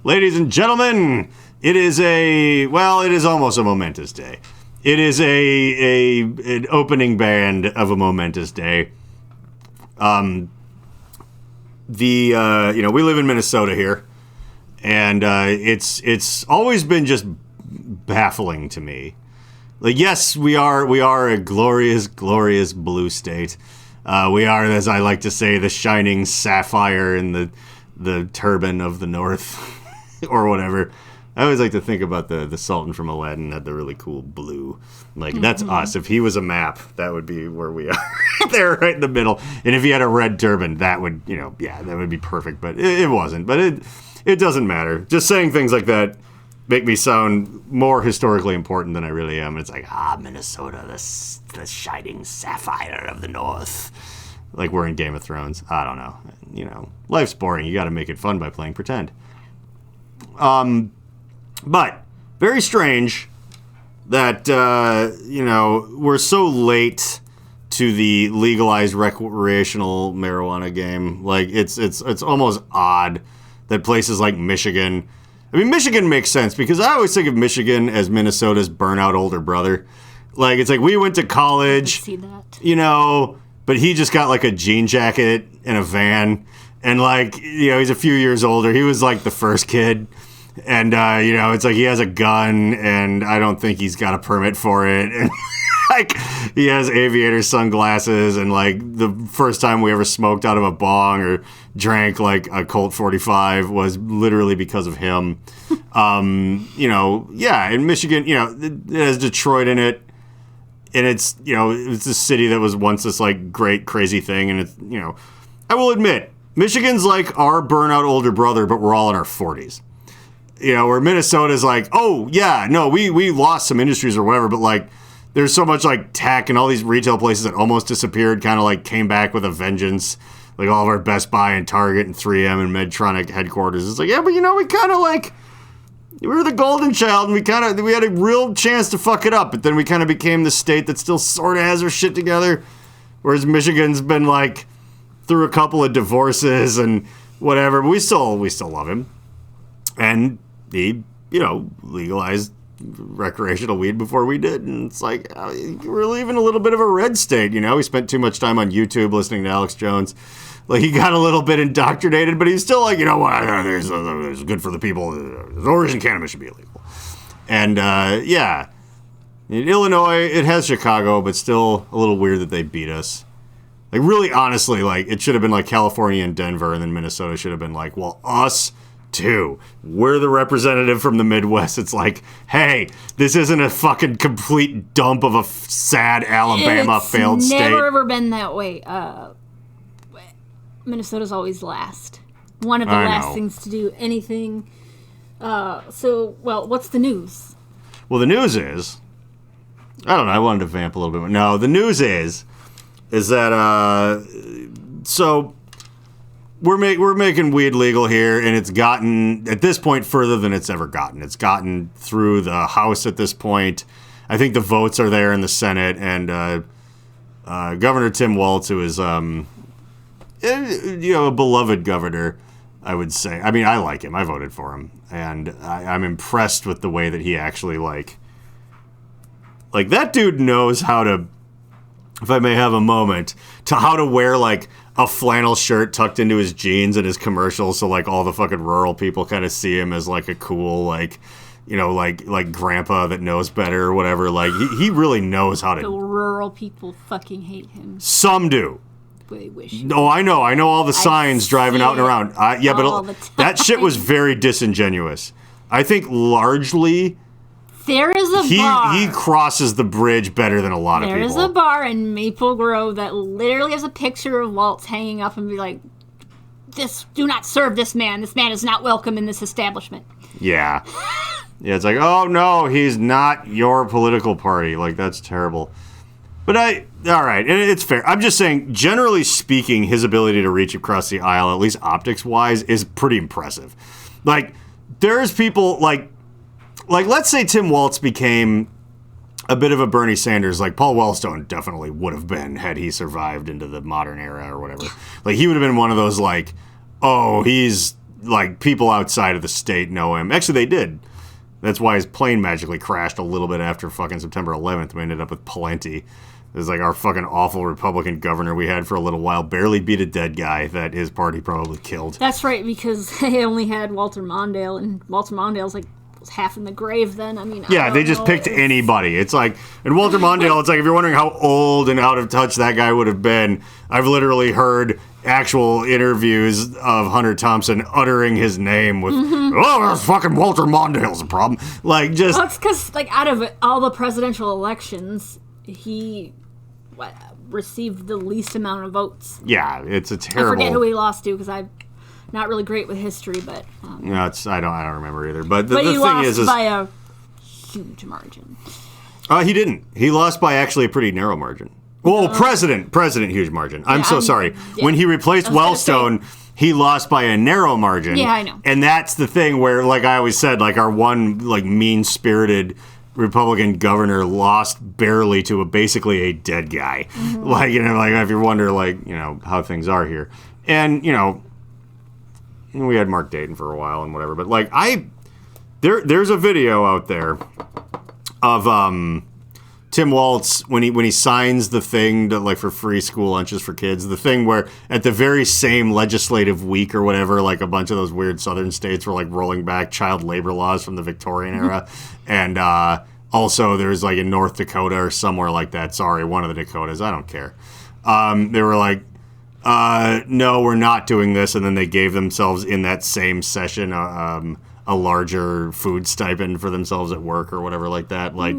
Ladies and gentlemen, it is almost a momentous day. It is an opening band of a momentous day. We live in Minnesota here, and it's always been just baffling to me. Like, yes, we are a glorious, glorious blue state. We are, as I like to say, the shining sapphire in the turban of the North, or whatever. I always like to think about the Sultan from Aladdin had the really cool blue. Like, that's us. If he was a map, that would be where we are. There, right in the middle. And if he had a red turban, that would, that would be perfect. But it wasn't. But it doesn't matter. Just saying things like that make me sound more historically important than I really am. It's like, Minnesota, the shining sapphire of the North. Like we're in Game of Thrones. I don't know. Life's boring. You got to make it fun by playing pretend. But very strange that, we're so late to the legalized recreational marijuana game. Like, it's almost odd that places like Michigan... I mean, Michigan makes sense because I always think of Michigan as Minnesota's burnout older brother. Like, it's like we went to college, I see that. But he just got, like, a jean jacket and a van. And, like, he's a few years older. He was, like, the first kid. And, it's like he has a gun, and I don't think he's got a permit for it. And, like, he has aviator sunglasses, and, like, the first time we ever smoked out of a bong or drank, like, a Colt 45 was literally because of him. In Michigan, it has Detroit in it. And it's, it's a city that was once this, like, great, crazy thing. And it's, I will admit, Michigan's like our burnout older brother, but we're all in our 40s. Where Minnesota's like, oh, yeah, no, we lost some industries or whatever, but, like, there's so much, like, tech and all these retail places that almost disappeared kind of, like, came back with a vengeance. Like, all of our Best Buy and Target and 3M and Medtronic headquarters. It's like, yeah, but, we kind of, like, we were the golden child, and we had a real chance to fuck it up, but then we kind of became the state that still sort of has our shit together, whereas Michigan's been, like, through a couple of divorces and whatever, but we still love him. And he, legalized recreational weed before we did. And it's like, we're leaving a little bit of a red state, He spent too much time on YouTube listening to Alex Jones. Like, he got a little bit indoctrinated, but he's still like, it's good for the people. Origin cannabis should be illegal. And, in Illinois, it has Chicago, but still a little weird that they beat us. Like, really, honestly, like, it should have been like California and Denver, and then Minnesota should have been like, well, us too. We're the representative from the Midwest. It's like, hey, this isn't a fucking complete dump of a sad Alabama failed state. It's never ever been that way. Minnesota's always last. One of the last things to do anything. What's the news? Well, the news is, I don't know, I wanted to vamp a little bit more. No, the news is that, we're making weed legal here, and it's gotten, at this point, further than it's ever gotten. It's gotten through the House at this point. I think the votes are there in the Senate, and Governor Tim Walz, who is, a beloved governor, I would say. I mean, I like him. I voted for him, and I'm impressed with the way that he actually, like, that dude knows how to, if I may have a moment, how to wear, like, a flannel shirt tucked into his jeans in his commercials, so, like, all the fucking rural people kind of see him as, like, a cool, like, like grandpa that knows better or whatever. Like, he really knows how to... The rural people fucking hate him. Some do. They wish. Oh, I know all the signs driving out and around. But that shit was very disingenuous. I think largely... There is a bar. He crosses the bridge better than a lot of people. There is a bar in Maple Grove that literally has a picture of Waltz hanging up and be like, do not serve this man. This man is not welcome in this establishment. Yeah. Yeah, it's like, oh no, he's not your political party. Like, that's terrible. But all right, it's fair. I'm just saying, generally speaking, his ability to reach across the aisle, at least optics-wise, is pretty impressive. Like, there's people, like, let's say Tim Walz became a bit of a Bernie Sanders, like Paul Wellstone definitely would have been had he survived into the modern era or whatever. Like, he would have been one of those, like, oh, he's like, people outside of the state know him. Actually, they did. That's why his plane magically crashed a little bit after fucking September 11th. We ended up with Pawlenty. It was like our fucking awful Republican governor we had for a little while. Barely beat a dead guy that his party probably killed. That's right, because they only had Walter Mondale, and Walter Mondale's like was half in the grave then. I mean, yeah, they just picked anybody. It's like, and Walter Mondale, it's like, if you're wondering how old and out of touch that guy would have been, I've literally heard actual interviews of Hunter Thompson uttering his name with, oh, that's fucking Walter Mondale's a problem. Like, just... Well, it's because, like, out of all the presidential elections, he received the least amount of votes. Yeah, it's a terrible... I forget who he lost to, because I'm not really great with history, but... no, I don't remember either. But the he thing lost is by a huge margin. He didn't. He lost by actually a pretty narrow margin. Well, president, huge margin. I'm so sorry. Yeah. When he replaced Wellstone, he lost by a narrow margin. Yeah, I know. And that's the thing where, like I always said, like our one like mean-spirited Republican governor lost barely to basically a dead guy. Mm-hmm. Like, you know, like if you wonder, like, you know, how things are here. And, you know, we had Mark Dayton for a while and whatever, but like there's a video out there of Tim Walz when he signs the thing to, like, for free school lunches for kids, the thing where at the very same legislative week or whatever, like a bunch of those weird southern states were like rolling back child labor laws from the Victorian era, and also there's like in North Dakota or somewhere like that. Sorry, one of the Dakotas. I don't care. They were like, no, we're not doing this, and then they gave themselves in that same session a larger food stipend for themselves at work or whatever like that. Like,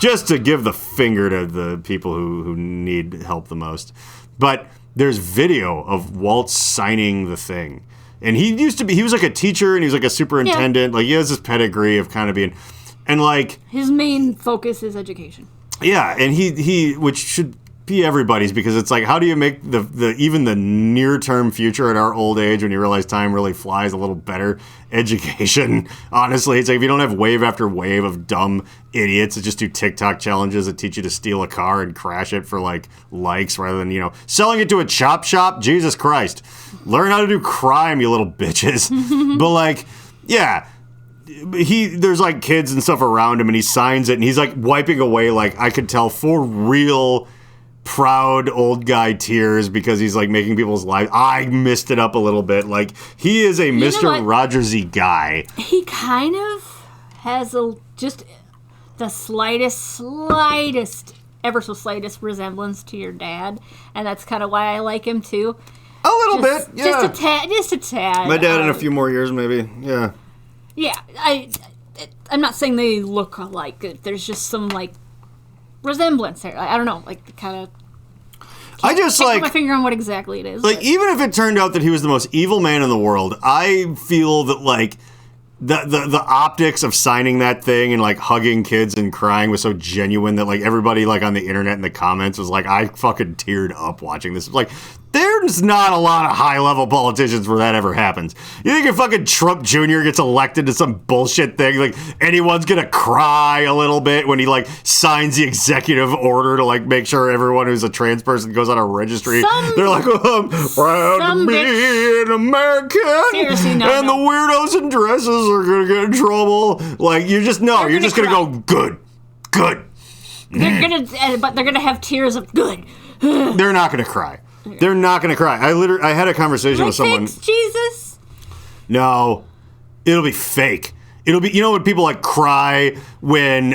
just to give the finger to the people who need help the most. But there's video of Walt signing the thing. And he was like a teacher and he was like a superintendent. Yeah. Like, he has this pedigree of kind of being, and like... His main focus is education. Yeah, and he which should be everybody's, because it's like, how do you make the even the near-term future at our old age, when you realize time really flies, a little better education? Honestly, it's like, if you don't have wave after wave of dumb idiots that just do TikTok challenges that teach you to steal a car and crash it for like likes rather than, you know, selling it to a chop shop. Jesus Christ, learn how to do crime, you little bitches. But like, yeah, there's like kids and stuff around him, and he signs it, and he's like wiping away, like, I could tell, for real proud old guy tears, because he's like making people's lives. I missed it up a little bit. Like, he is a Mr. Rogersy guy. He kind of has just the slightest, ever so slightest resemblance to your dad, and that's kind of why I like him too. A little bit, yeah. Just a tad. My dad in a few more years, maybe. Yeah. Yeah, I'm not saying they look alike. There's just some like resemblance there. I don't know, like, kind of. I just like put my finger on what exactly it is. Like, even if it turned out that he was the most evil man in the world, I feel that like the optics of signing that thing and like hugging kids and crying was so genuine that like everybody like on the internet in the comments was like, I fucking teared up watching this. Like, there's not a lot of high-level politicians where that ever happens. You think if fucking Trump Jr. gets elected to some bullshit thing, like, anyone's gonna cry a little bit when he, like, signs the executive order to, like, make sure everyone who's a trans person goes on a registry? They're like, oh, I'm proud to be an American. Seriously, and the weirdos in dresses are gonna get in trouble. Like, you're just gonna go, good. But they're gonna have tears of good. They're not gonna cry. They're not going to cry. I had a conversation with someone. Fix Jesus? No, it'll be fake. It'll be, you know, when people like cry when,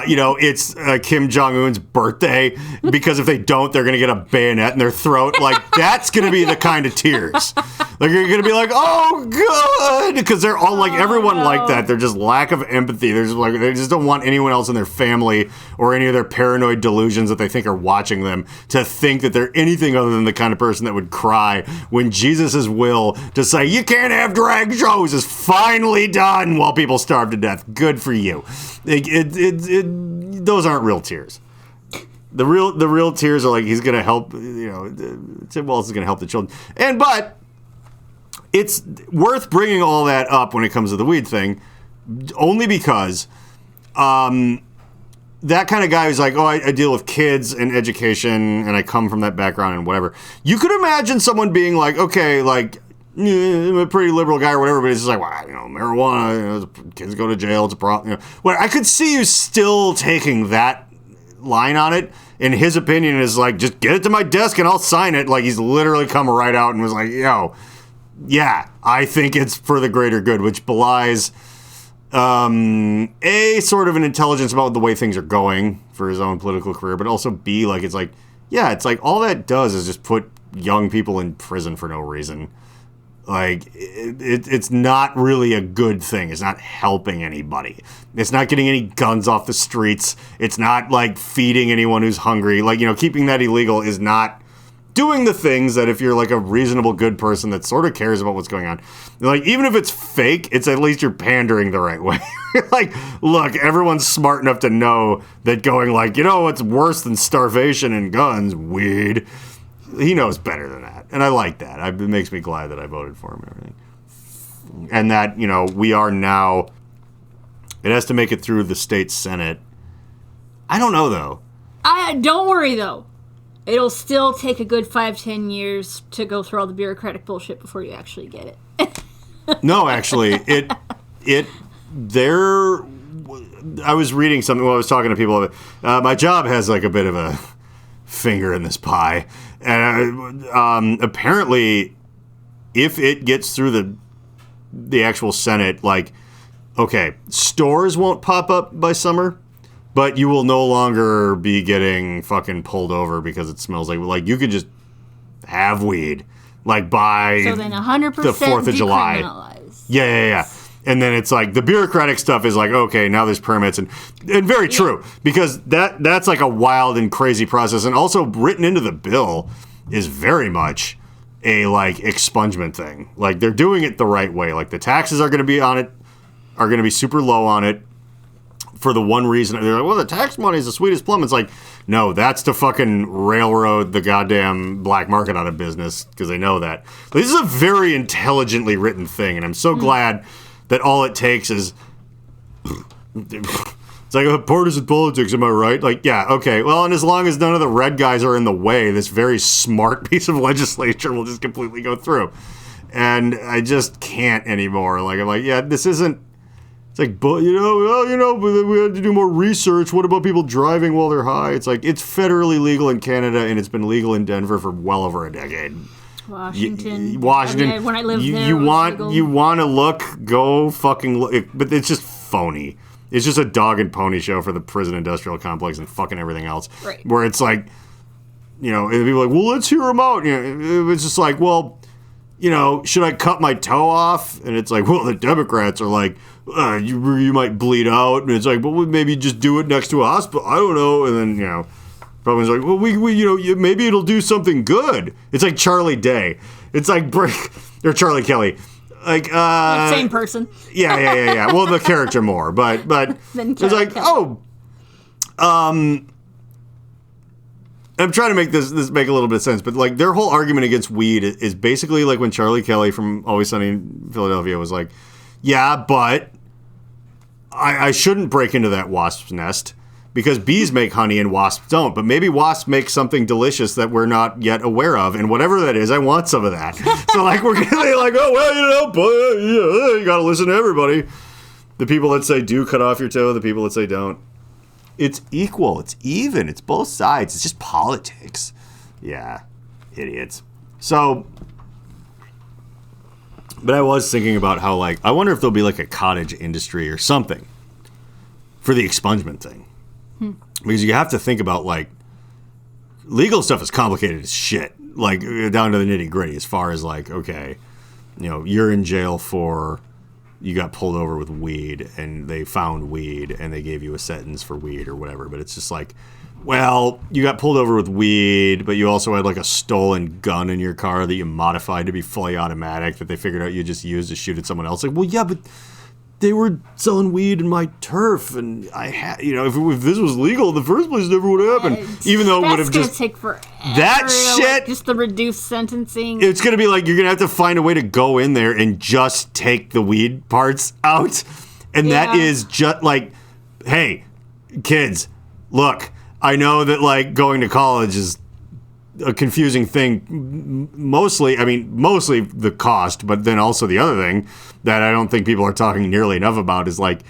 you know, it's Kim Jong-un's birthday, because if they don't, they're going to get a bayonet in their throat. Like, that's going to be the kind of tears. Like, you're going to be like, oh, God. Because they're all like, everyone like that. They're just lack of empathy. They're just like, they just don't want anyone else in their family or any of their paranoid delusions that they think are watching them to think that they're anything other than the kind of person that would cry when Jesus' will to say, you can't have drag shows is finally done while people starve to death. Good for you. Those aren't real tears. The real tears are like, he's gonna help, you know, Tim Walz is gonna help the children. But it's worth bringing all that up when it comes to the weed thing, only because that kind of guy who's like, oh, I deal with kids and education and I come from that background and whatever. You could imagine someone being like, okay, like, I'm a pretty liberal guy or whatever, but it's just like, well, marijuana, kids go to jail, it's a problem. Well, I could see you still taking that line on it, and his opinion is like, just get it to my desk and I'll sign it. Like, he's literally come right out and was like, yeah, I think it's for the greater good, which belies A, sort of an intelligence about the way things are going for his own political career, but also B, like, it's like all that does is just put young people in prison for no reason. Like, it's not really a good thing. It's not helping anybody. It's not getting any guns off the streets. It's not, like, feeding anyone who's hungry. Like, keeping that illegal is not doing the things that if you're, like, a reasonable, good person that sort of cares about what's going on. Like, even if it's fake, it's at least you're pandering the right way. Like, look, everyone's smart enough to know that going, like, what's worse than starvation and guns? Weed. He knows better than that. And I like that. It makes me glad that I voted for him and everything. And that, we are now, it has to make it through the state Senate. I don't know, though. Don't worry, though. It'll still take a good 5-10 years to go through all the bureaucratic bullshit before you actually get it. No, actually, I was reading something while I was talking to people. My job has, like, a bit of a finger in this pie. And apparently, if it gets through the actual Senate, like, okay, stores won't pop up by summer, but you will no longer be getting fucking pulled over because it smells like you could just have weed, like, by so then 100% the 4th of July. Yeah. And then it's like the bureaucratic stuff is like, okay, now there's permits and very true, because that's like a wild and crazy process. And also written into the bill is very much a like expungement thing. Like, they're doing it the right way. Like, the taxes are going to be on it, are going to be super low on it for the one reason. They're like, well, the tax money is the sweetest plum. It's like, no, that's to fucking railroad the goddamn black market out of business, because they know that. But this is a very intelligently written thing, and I'm so glad that all it takes is it's like partisan politics, am I right? Like, yeah, okay. Well, and as long as none of the red guys are in the way, this very smart piece of legislature will just completely go through. And I just can't anymore. Like, I'm like, yeah, this isn't. It's like, but we had to do more research. What about people driving while they're high? It's like, it's federally legal in Canada, and it's been legal in Denver for well over a decade. Washington. When I lived there, you want to look, go fucking look, but it's just phony. It's just a dog and pony show for the prison industrial complex and fucking everything else. Right. Where it's like, and people are like, well, let's hear them out. It's just like, well, should I cut my toe off? And it's like, well, the Democrats are like, you might bleed out, and it's like, well, maybe just do it next to a hospital. I don't know. And then Republicans are like, well, we maybe it'll do something good. It's like Charlie Day. It's like or Charlie Kelly. Like same person. Yeah. Well, the character more, but it's like, Kelly. I'm trying to make this make a little bit of sense, but like their whole argument against weed is basically like when Charlie Kelly from Always Sunny in Philadelphia was like, yeah, but I shouldn't break into that wasp's nest because bees make honey and wasps don't. But maybe wasps make something delicious that we're not yet aware of, and whatever that is, I want some of that. So like we're gonna like, oh well, but you gotta listen to everybody. The people that say do cut off your toe, the people that say don't. It's equal. It's even. It's both sides. It's just politics. Yeah, idiots. So, but I was thinking about how, like, I wonder if there'll be, like, a cottage industry or something for the expungement thing. Because you have to think about, like, legal stuff is complicated as shit. Like, down to the nitty-gritty as far as, like, okay, you're in jail for... You got pulled over with weed, and they found weed, and they gave you a sentence for weed or whatever. But it's just like, well, you got pulled over with weed, but you also had like a stolen gun in your car that you modified to be fully automatic that they figured out you just used to shoot at someone else. Like, well, yeah, but they were selling weed in my turf, and I had, if this was legal in the first place, it never would have happened. Even though it would have just take forever. That shit, just the reduced sentencing. It's gonna be like you're gonna have to find a way to go in there and just take the weed parts out, and that is just like, hey, kids, look, I know that like going to college is a confusing thing. Mostly the cost, but then also the other thing that I don't think people are talking nearly enough about is like,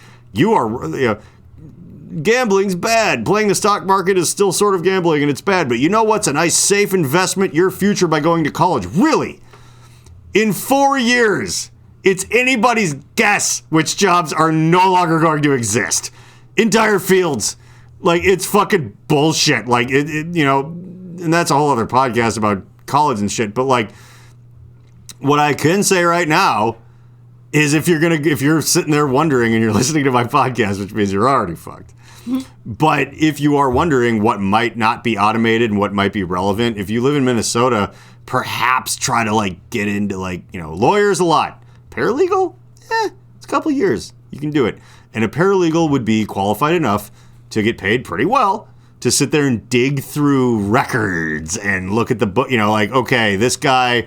gambling's bad. Playing the stock market is still sort of gambling and it's bad. But you know what's a nice safe investment? Your future by going to college. Really? In 4 years, it's anybody's guess which jobs are no longer going to exist. Entire fields. Like, it's fucking bullshit. Like, and that's a whole other podcast about college and shit. But like, what I can say right now is if you're sitting there wondering and you're listening to my podcast, which means you're already fucked. But if you are wondering what might not be automated and what might be relevant, if you live in Minnesota, perhaps try to like get into like, lawyers a lot. Paralegal? It's a couple years. You can do it. And a paralegal would be qualified enough to get paid pretty well to sit there and dig through records and look at the book, okay, this guy,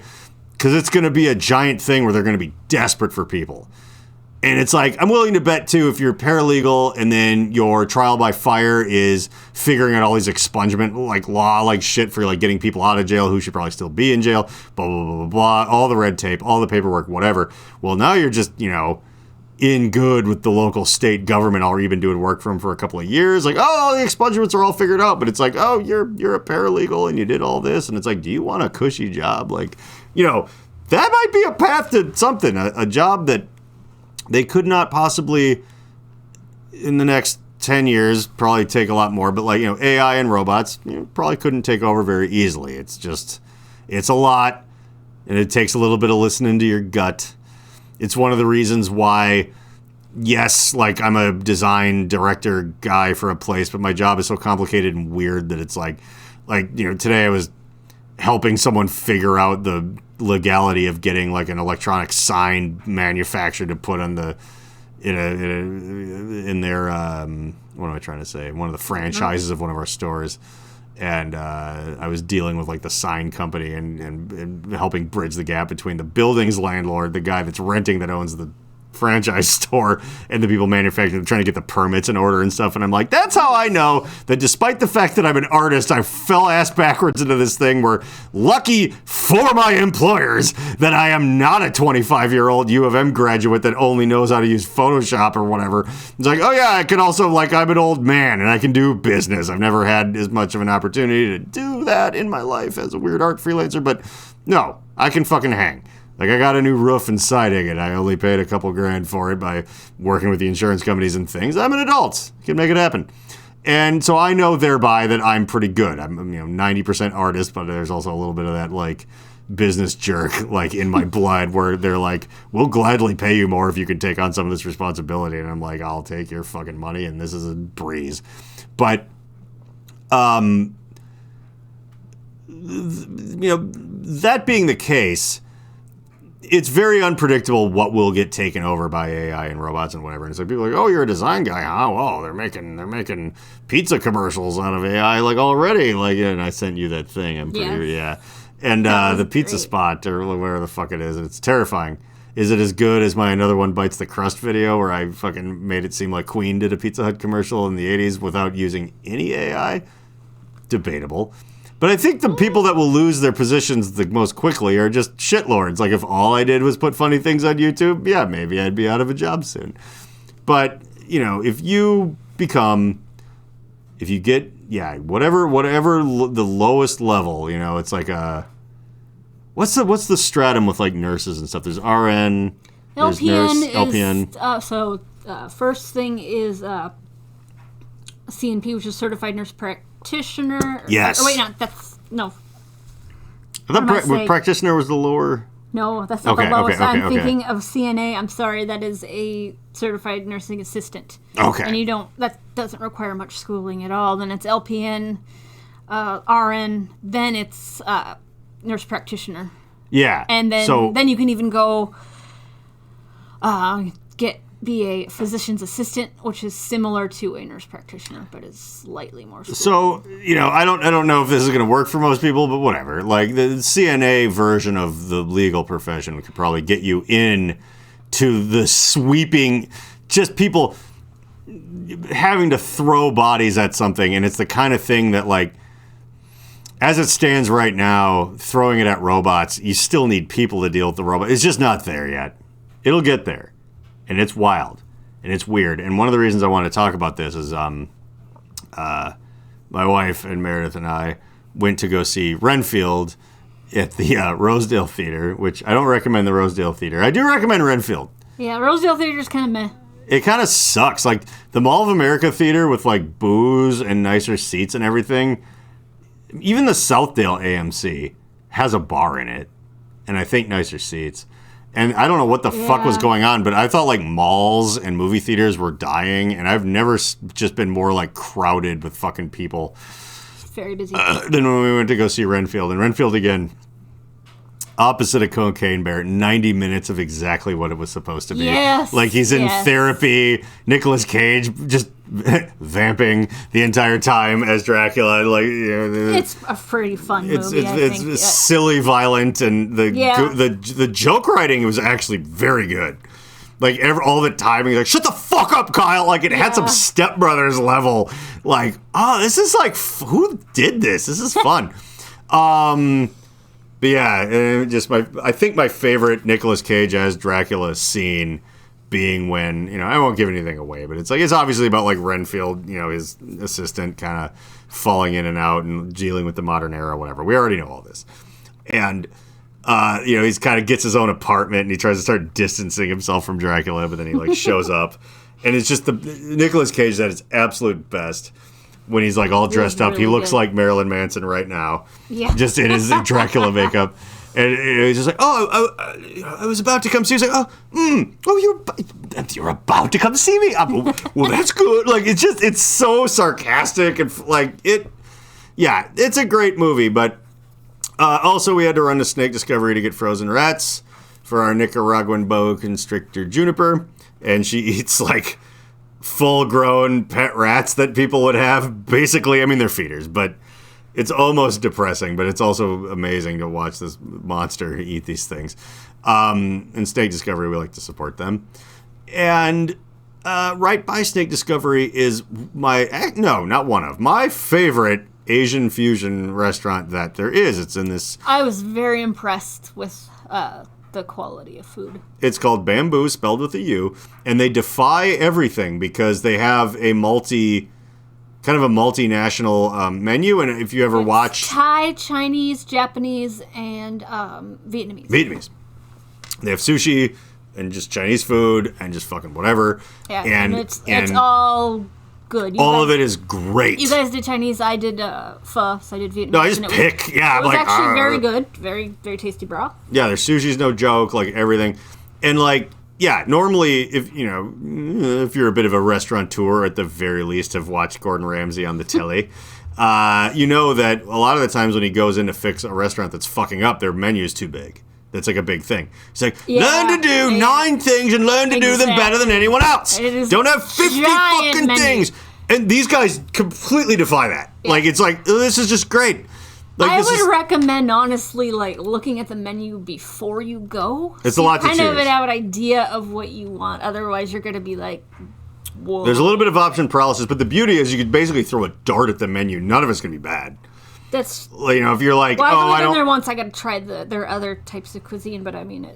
because it's going to be a giant thing where they're going to be desperate for people. And it's like, I'm willing to bet, too, if you're a paralegal and then your trial by fire is figuring out all these expungement, like law, like shit for like getting people out of jail who should probably still be in jail, blah, blah, blah, blah, blah, all the red tape, all the paperwork, whatever. Well, now you're just, in good with the local state government, or you've been doing work for them for a couple of years. Like, oh, the expungements are all figured out. But it's like, oh, you're a paralegal and you did all this. And it's like, do you want a cushy job? Like, that might be a path to something, a job that they could not possibly, in the next 10 years, probably take a lot more. But like, AI and robots probably couldn't take over very easily. It's a lot, and it takes a little bit of listening to your gut. It's one of the reasons why, yes, like I'm a design director guy for a place, but my job is so complicated and weird that it's like today I was helping someone figure out the legality of getting like an electronic sign manufactured to put on in their what am I trying to say? One of the franchises of one of our stores. And I was dealing with like the sign company and helping bridge the gap between the building's landlord, the guy that's renting that owns the franchise store, and the people manufacturing, trying to get the permits in order and stuff. And I'm like, that's how I know that despite the fact that I'm an artist, I fell ass backwards into this thing where, lucky for my employers, that I am not a 25-year-old U of M graduate that only knows how to use Photoshop or whatever. It's like, oh yeah, I can also, like, I'm an old man and I can do business. I've never had as much of an opportunity to do that in my life as a weird art freelancer, but no, I can fucking hang. Like, I got a new roof and siding, and I only paid a couple grand for it by working with the insurance companies and things. I'm an adult. I can make it happen. And so I know thereby that I'm pretty good. I'm 90% artist, but there's also a little bit of that, like, business jerk, like, in my blood where they're like, we'll gladly pay you more if you can take on some of this responsibility. And I'm like, I'll take your fucking money, and this is a breeze. But, that being the case, it's very unpredictable what will get taken over by AI and robots and whatever. And so people are like, oh, you're a design guy, huh? Well, they're making pizza commercials out of AI like already. Like, and I sent you that thing. I'm pretty, yeah. And the pizza spot or whatever the fuck it is, it's terrifying. Is it as good as my Another One Bites the Crust video where I fucking made it seem like Queen did a Pizza Hut commercial in the 80s without using any AI? Debatable. But I think the people that will lose their positions the most quickly are just shitlords. Like, if all I did was put funny things on YouTube, yeah, maybe I'd be out of a job soon. But, if you get, whatever the lowest level, it's like what's the stratum with, like, nurses and stuff? There's RN, there's nurse, LPN. First thing is CNP, which is Certified Nurse Practitioner. Yes. Wait, no, that's no. I thought practitioner was the lower. No, that's not the lowest. I'm thinking of CNA. I'm sorry, that is a Certified Nursing Assistant. Okay. And that doesn't require much schooling at all. Then it's LPN, RN. Then it's Nurse Practitioner. Yeah. And then you can even go be a physician's assistant, which is similar to a nurse practitioner, but is slightly more schooling. So, I don't know if this is going to work for most people, but whatever. Like, the CNA version of the legal profession could probably get you in to the sweeping, just people having to throw bodies at something, and it's the kind of thing that, like, as it stands right now, throwing it at robots, you still need people to deal with the robot. It's just not there yet. It'll get there. And it's wild. And it's weird. And one of the reasons I want to talk about this is my wife and Meredith and I went to go see Renfield at the Rosedale Theater, which I don't recommend the Rosedale Theater. I do recommend Renfield. Yeah, Rosedale Theater's kind of meh. It kind of sucks. Like, the Mall of America Theater with, like, booze and nicer seats and everything, even the Southdale AMC has a bar in it, and I think nicer seats. And I don't know what the fuck was going on, but I thought, like, malls and movie theaters were dying, and I've never just been more, like, crowded with fucking people. Very busy. Than when we went to go see Renfield. And Renfield, again, opposite of Cocaine Bear, 90 minutes of exactly what it was supposed to be. Yes. Like, he's in therapy, Nicolas Cage just vamping the entire time as Dracula. Like, you know, it's a pretty fun movie. It's silly, violent, and the joke writing was actually very good. Like, all the time, he's like, shut the fuck up, Kyle. Like, it had some Step Brothers level. Like, oh, this is like, who did this? This is fun. But yeah, I think my favorite Nicolas Cage as Dracula scene being when, you know, I won't give anything away, but it's obviously about, like, Renfield, you know, his assistant kind of falling in and out and dealing with the modern era, whatever. We already know all this. And, you know, he's kind of gets his own apartment and he tries to start distancing himself from Dracula, but then he, like, shows up. And it's just the Nicolas Cage at its absolute best when he's, like, all dressed up. He looks like Marilyn Manson right now. Yeah. Just in his Dracula makeup. And he's just like, I was about to come see you. He's like, you're about to come see me? Well, that's good. Like, it's so sarcastic and, like, it's a great movie. But also we had to run to Snake Discovery to get frozen rats for our Nicaraguan boa constrictor Juniper. And she eats, like, full-grown pet rats that people would have. Basically, I mean, they're feeders, but it's almost depressing, but it's also amazing to watch this monster eat these things. In Snake Discovery, we like to support them. And right by Snake Discovery is my favorite Asian fusion restaurant that there is. It's in this... I was very impressed with the quality of food. It's called Bamboo, spelled with a U, and they defy everything because they have a multinational menu. And if you ever watch Thai, Chinese, Japanese, and Vietnamese. They have sushi and just Chinese food and just fucking whatever. Yeah, and it's all good. All of it is great. You guys did Chinese. I did pho, so I did Vietnamese. No, I just pick. It was actually very good. Very, very tasty broth. Yeah, their sushi's no joke. Like, everything. And, like, yeah, normally, if you're a bit of a restaurateur, at the very least, have watched Gordon Ramsay on the telly, you know that a lot of the times when he goes in to fix a restaurant that's fucking up, their menu's too big. That's like a big thing. It's like, learn to do 9 things and learn to do them better than anyone else. Don't have 50 fucking things. And these guys completely defy that. Yeah. Like, it's like, this is just great. Like, I would recommend, honestly, like, looking at the menu before you go. It's a lot to choose. Kind of have an idea of what you want. Otherwise, you're going to be like, whoa. There's a little bit of option paralysis, but the beauty is you could basically throw a dart at the menu. None of it's going to be bad. That's... You know, if you're like, I've been there once. I got to try their other types of cuisine, but I mean,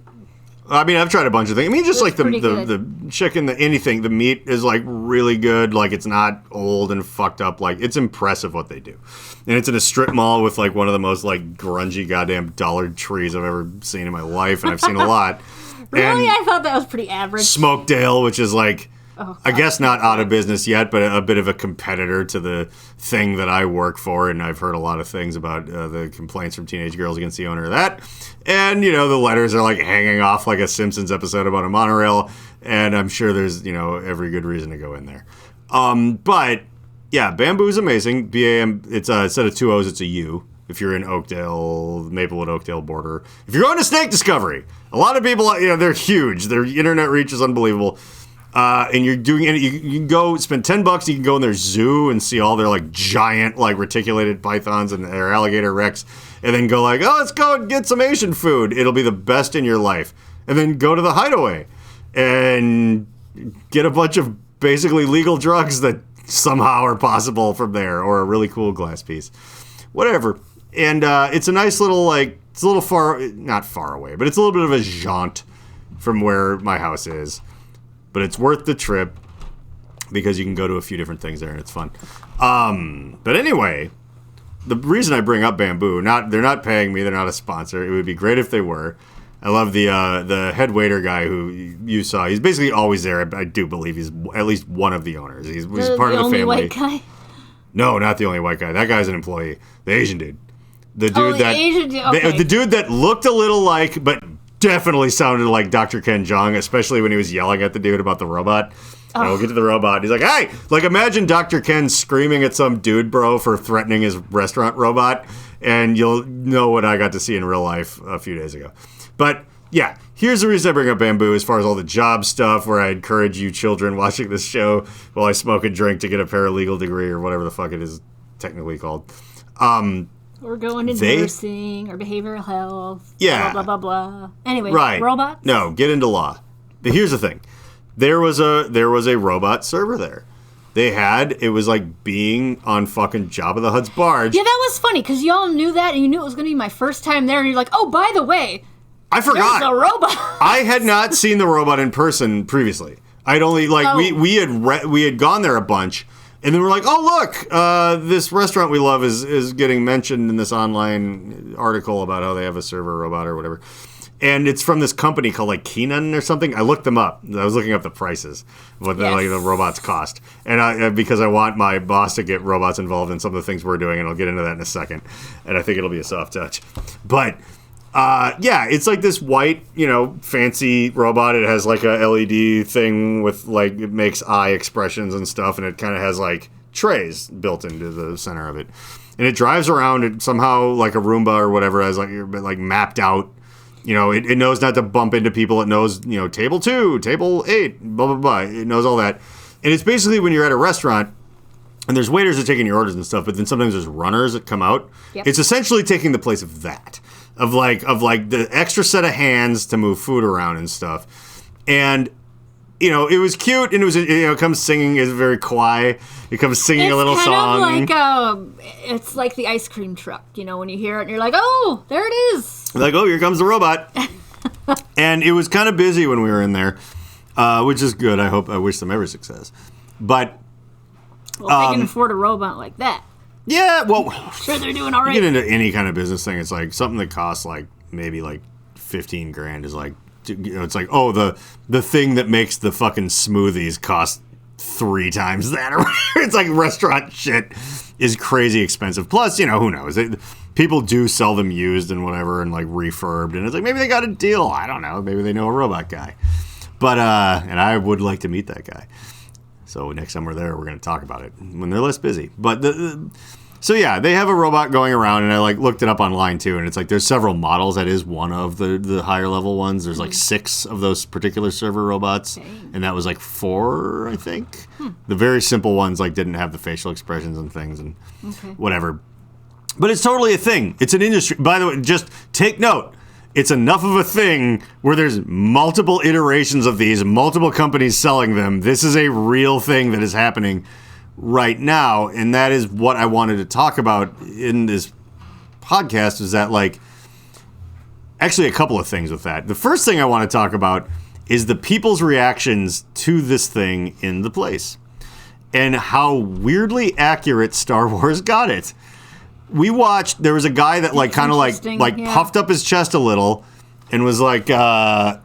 I've tried a bunch of things. I mean, just like the chicken, anything. The meat is, like, really good. Like, it's not old and fucked up. Like, it's impressive what they do. And it's in a strip mall with, like, one of the most, like, grungy goddamn dollar trees I've ever seen in my life, and I've seen a lot. Really? I thought that was pretty average. Smokedale, which is, like, I guess not out of business yet, but a bit of a competitor to the thing that I work for, and I've heard a lot of things about the complaints from teenage girls against the owner of that. And, you know, the letters are, like, hanging off like a Simpsons episode about a monorail, and I'm sure there's, you know, every good reason to go in there. But, yeah, Bamboo's amazing. B-A-M, it's instead of 2 O's, it's a U. If you're in Oakdale, Maplewood, Oakdale border. If you're going to Snake Discovery, a lot of people, you know, they're huge. Their internet reach is unbelievable. And you're doing it, you can go spend $10, you can go in their zoo and see all their, like, giant, like, reticulated pythons and their alligator rex, and then go like, let's go and get some Asian food. It'll be the best in your life. And then go to the Hideaway and get a bunch of basically legal drugs that somehow are possible from there, or a really cool glass piece. Whatever. And it's a nice little, like, it's a little far, not far away, but it's a little bit of a jaunt from where my house is. But it's worth the trip because you can go to a few different things there and it's fun. But anyway, the reason I bring up Bamboo, they're not paying me, they're not a sponsor. It would be great if they were. I love the head waiter guy who you saw. He's basically always there. I do believe he's at least one of the owners. He's part of the family. The only white guy? No, not the only white guy. That guy's an employee. The Asian dude. The dude that looked a little like, but definitely sounded like Dr. Ken Jeong, especially when he was yelling at the dude about the robot. Oh. We'll get to the robot. He's like, hey! Like, imagine Dr. Ken screaming at some dude, bro, for threatening his restaurant robot, and you'll know what I got to see in real life a few days ago. But, yeah, here's the reason I bring up Bamboo as far as all the job stuff, where I encourage you children watching this show while I smoke and drink to get a paralegal degree or whatever the fuck it is technically called. Or going into nursing or behavioral health. Yeah. Blah, blah, blah, blah. Anyway, right. Robots? No, get into law. But here's the thing. There was a robot server there. It was like being on fucking Jabba the Hutt's barge. Yeah, that was funny, because y'all knew that, and you knew it was going to be my first time there, and you're like, oh, by the way, I forgot. There's a robot. I had not seen the robot in person previously. I'd only, we had gone there a bunch, and then we're like, oh, look, this restaurant we love is getting mentioned in this online article about how they have a server robot or whatever. And it's from this company called, like, Keenan or something. I looked them up. I was looking up the prices, what the robots cost. And because I want my boss to get robots involved in some of the things we're doing, and I'll get into that in a second. And I think it'll be a soft touch. But, yeah, it's like this white, fancy robot. It has, like, a LED thing with, like, it makes eye expressions and stuff. And it kind of has, like, trays built into the center of it. And it drives around. It somehow, like a Roomba or whatever, has, like mapped out. It knows not to bump into people. It knows, table 2, table 8, blah, blah, blah. It knows all that. And it's basically when you're at a restaurant and there's waiters that are taking your orders and stuff, but then sometimes there's runners that come out. Yep. It's essentially taking the place of that, of like the extra set of hands to move food around and stuff. And, it was cute, and it comes singing. It's very kawaii. It comes singing a little song. It's kind of like, it's like the ice cream truck, when you hear it, and you're like, oh, there it is. Like, oh, here comes the robot. And it was kind of busy when we were in there, which is good. I wish them every success. But they can afford a robot like that. Yeah, well, I'm sure they're doing all right. You get into any kind of business thing, it's like something that costs like maybe like $15,000 is like, it's like, oh, the thing that makes the fucking smoothies cost 3 times that. It's like restaurant shit is crazy expensive. Plus, who knows? People do sell them used and whatever and like refurbed, and it's like maybe they got a deal. I don't know. Maybe they know a robot guy. But and I would like to meet that guy. So next time we're there, we're going to talk about it when they're less busy. But so yeah, they have a robot going around, and I like looked it up online too, and it's like there's several models. That is one of the higher level ones. There's like 6 of those particular server robots, and that was like 4, I think. The very simple ones like didn't have the facial expressions and things and whatever. But it's totally a thing. It's an industry. By the way, just take note. It's enough of a thing where there's multiple iterations of these, multiple companies selling them. This is a real thing that is happening right now, and that is what I wanted to talk about in this podcast, is that like actually a couple of things with that. The first thing I want to talk about is the people's reactions to this thing in the place and how weirdly accurate Star Wars got it. We watched, there was a guy that like kind of like puffed up his chest a little and was like kind of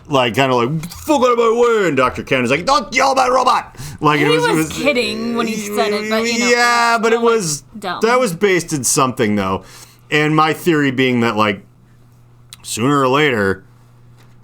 like, fuck out of my way, and Dr. Ken is like, don't yell about robot. Like he was kidding when he said it, but yeah, but it was dumb. That was based in something though, and my theory being that like sooner or later,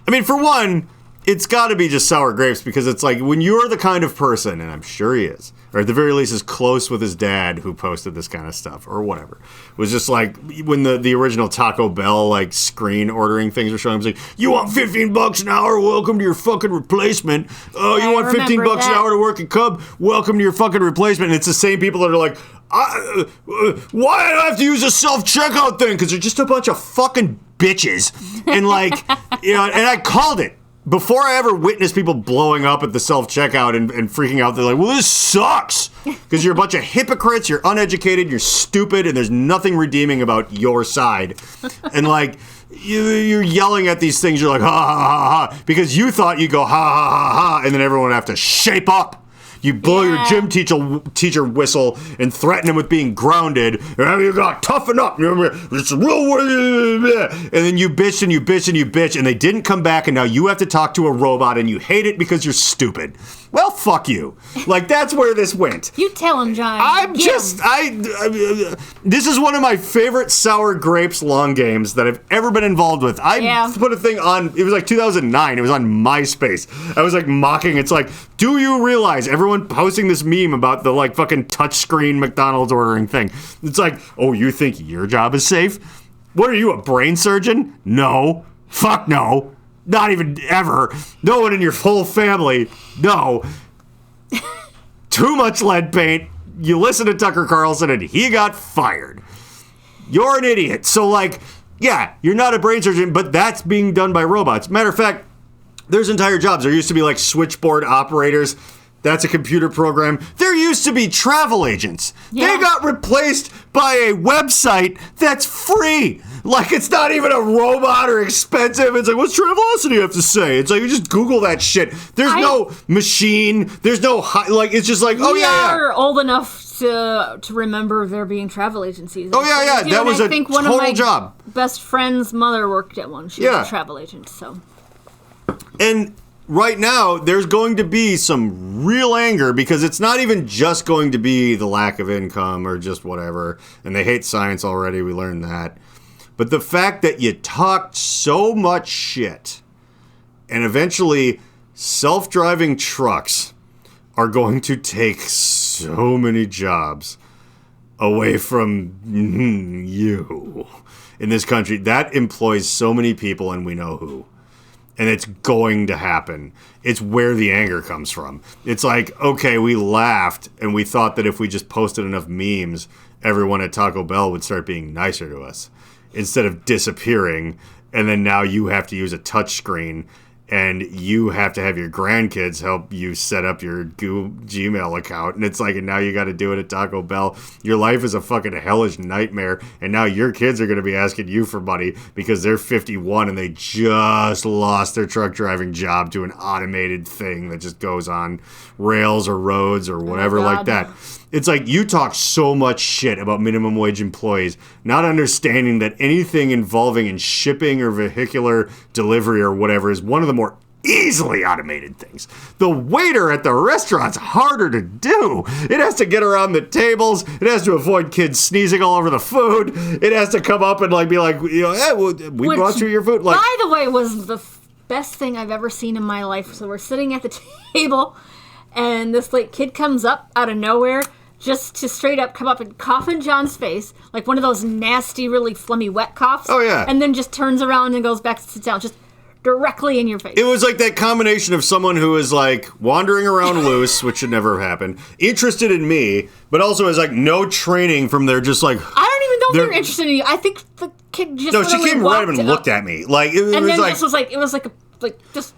I mean, for one, it's got to be just sour grapes, because it's like when you're the kind of person, and I'm sure he is, or at the very least is close with his dad who posted this kind of stuff or whatever. It was just like when the original Taco Bell like screen ordering things were showing, it was like, you want $15 an hour? Welcome to your fucking replacement. Oh, you want $15 an hour to work at Cub? Welcome to your fucking replacement. And it's the same people that are like, why do I have to use a self-checkout thing? Because they're just a bunch of fucking bitches. And like, and I called it. before I ever witnessed people blowing up at the self-checkout and freaking out, they're like, well, this sucks. Because you're a bunch of hypocrites, you're uneducated, you're stupid, and there's nothing redeeming about your side. And like, you're yelling at these things, you're like, ha, ha, ha, ha, because you thought you'd go, ha, ha, ha, ha, and then everyone would have to shape up. You blow your gym teacher whistle and threaten him with being grounded. You got to toughen up. It's real. And then you bitch and you bitch and you bitch, and they didn't come back, and now you have to talk to a robot, and you hate it because you're stupid. Well, fuck you. Like, that's where this went. You tell him, John. This is one of my favorite sour grapes long games that I've ever been involved with. I put a thing on, it was like 2009, it was on MySpace. I was like mocking, it's like, do you realize everyone posting this meme about the like fucking touchscreen McDonald's ordering thing? It's like, oh, you think your job is safe? What are you, a brain surgeon? No. Fuck no. Not even ever. No one in your whole family. No. Too much lead paint. You listen to Tucker Carlson and he got fired. You're an idiot. So like, yeah, you're not a brain surgeon, but that's being done by robots. Matter of fact, there's entire jobs. There used to be like switchboard operators. That's a computer program. There used to be travel agents. Yeah. They got replaced by a website that's free. Like, it's not even a robot or expensive. It's like, what's Travelocity have to say? It's like, you just Google that shit. There's no machine. There's no, it's just like, oh, yeah. We are old enough to remember there being travel agencies. Oh, yeah. That was a total job. Best friend's mother worked at one. She was a travel agent, so. And right now, there's going to be some real anger because it's not even just going to be the lack of income or just whatever. And they hate science already. We learned that. But the fact that you talked so much shit and eventually self-driving trucks are going to take so many jobs away from you in this country. That employs so many people, and we know who. And it's going to happen. It's where the anger comes from. It's like, okay, we laughed and we thought that if we just posted enough memes, everyone at Taco Bell would start being nicer to us instead of disappearing. And then now you have to use a touch screen and you have to have your grandkids help you set up your Gmail account. And it's like, and now you got to do it at Taco Bell. Your life is a fucking hellish nightmare. And now your kids are going to be asking you for money because they're 51 and they just lost their truck driving job to an automated thing that just goes on rails or roads or whatever like that. It's like you talk so much shit about minimum wage employees, not understanding that anything involving in shipping or vehicular delivery or whatever is one of the more easily automated things. The waiter at the restaurant's harder to do. It has to get around the tables. It has to avoid kids sneezing all over the food. It has to come up and like be like, you know, hey, well, we brought you your food. Like, by the way, was the best thing I've ever seen in my life. So we're sitting at the table, and this like kid comes up out of nowhere. Just to straight up come up and cough in John's face, like one of those nasty, really phlegmy wet coughs. Oh, yeah. And then just turns around and goes back to sit down, just directly in your face. It was like that combination of someone who is like wandering around loose, which should never have happened, interested in me, but also has like no training from their just like... I don't even know if they're interested in you. I think the kid just No, she came right up and looked at me. Like, it and was then like... this was like, it was like, just...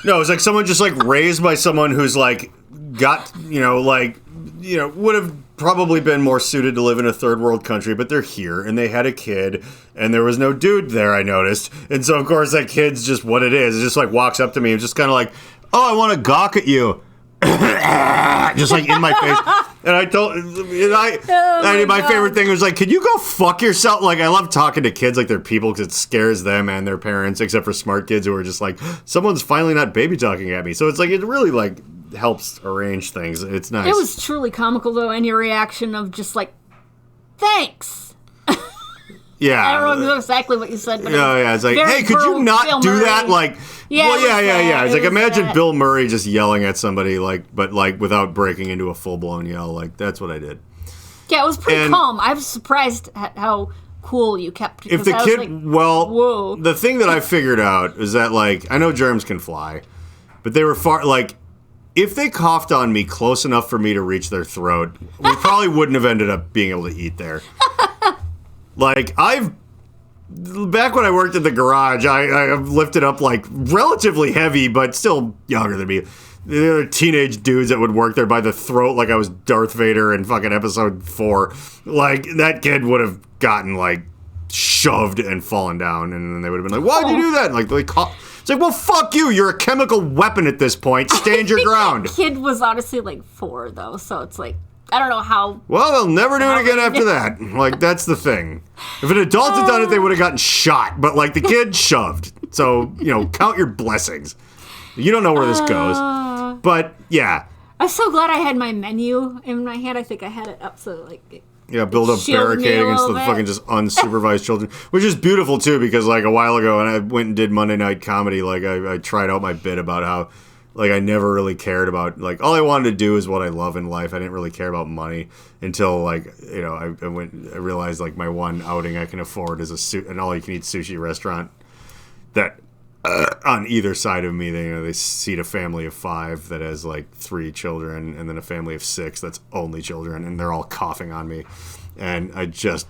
No, it was like someone just like raised by someone who's like got, would have probably been more suited to live in a third world country, but they're here and they had a kid and there was no dude there, I noticed. And so, of course, that kid's just what it is. It just like walks up to me and just kind of like, oh, I want to gawk at you. Just like in my face. And I told, my favorite thing was like, can you go fuck yourself? Like, I love talking to kids like they're people because it scares them and their parents, except for smart kids who are just like, someone's finally not baby talking at me. So it's like, it really like helps arrange things. It's nice. It was truly comical though, and your reaction of just like, thanks. Yeah. I don't know exactly what you said. But it's like, hey, could you not Bill do Murray. that? Like, Yeah. It's like, imagine Bill Murray just yelling at somebody, like, but like without breaking into a full blown yell. Like, that's what I did. Yeah, it was pretty calm. I was surprised at how cool you kept. If the kid, like, whoa. The thing that I figured out is that, like, I know germs can fly, but they were far, like, if they coughed on me close enough for me to reach their throat, we probably wouldn't have ended up being able to eat there. Like, I've back when I worked at the garage, I lifted up like relatively heavy, but still younger than me. There were teenage dudes that would work there by the throat like I was Darth Vader in fucking episode 4. Like, that kid would have gotten, like, shoved and fallen down, and then they would have been like, why'd you do that? And, like, it's like, well, fuck you. You're a chemical weapon at this point. Stand your ground. That kid was honestly, like, 4, though, so it's like, I don't know how... Well, they'll never do it again after that. Like, that's the thing. If an adult had done it, they would have gotten shot, but, like, the kid shoved. So, count your blessings. You don't know where this goes. But, yeah. I'm so glad I had my menu in my hand. I think I had it up so, like... Build up barricade against the fucking just unsupervised children. Which is beautiful, too, because, like, a while ago, and I went and did Monday Night Comedy, like, I tried out my bit about how, like, I never really cared about, like, all I wanted to do is what I love in life. I didn't really care about money until, like, I realized, like, my one outing I can afford is an all-you-can-eat sushi restaurant that... on either side of me, they seat a family of 5 that has like 3 children, and then a family of 6 that's only children, and they're all coughing on me. And I just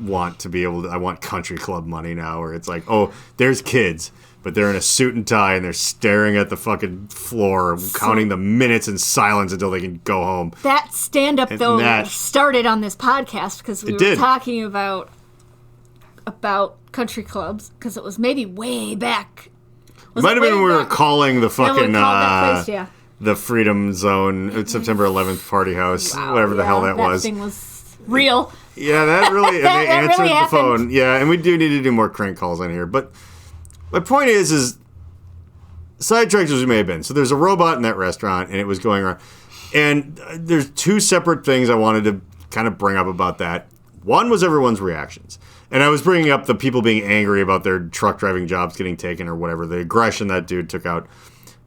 want to be able to. I want country club money now, where it's like, oh, there's kids, but they're in a suit and tie, and they're staring at the fucking floor, counting the minutes in silence until they can go home. That stand-up though started on this podcast because we were talking about country clubs, because it was maybe way back. Might have been when we were calling the fucking the Freedom Zone, September 11th Party House, whatever the hell that was. That thing was real. Yeah, that really. And they answered really the phone. Yeah, and we do need to do more crank calls on here. But my point is sidetracked as we may have been. So there's a robot in that restaurant, and it was going around. And there's 2 separate things I wanted to kind of bring up about that. One was everyone's reactions. And I was bringing up the people being angry about their truck driving jobs getting taken or whatever, the aggression that dude took out.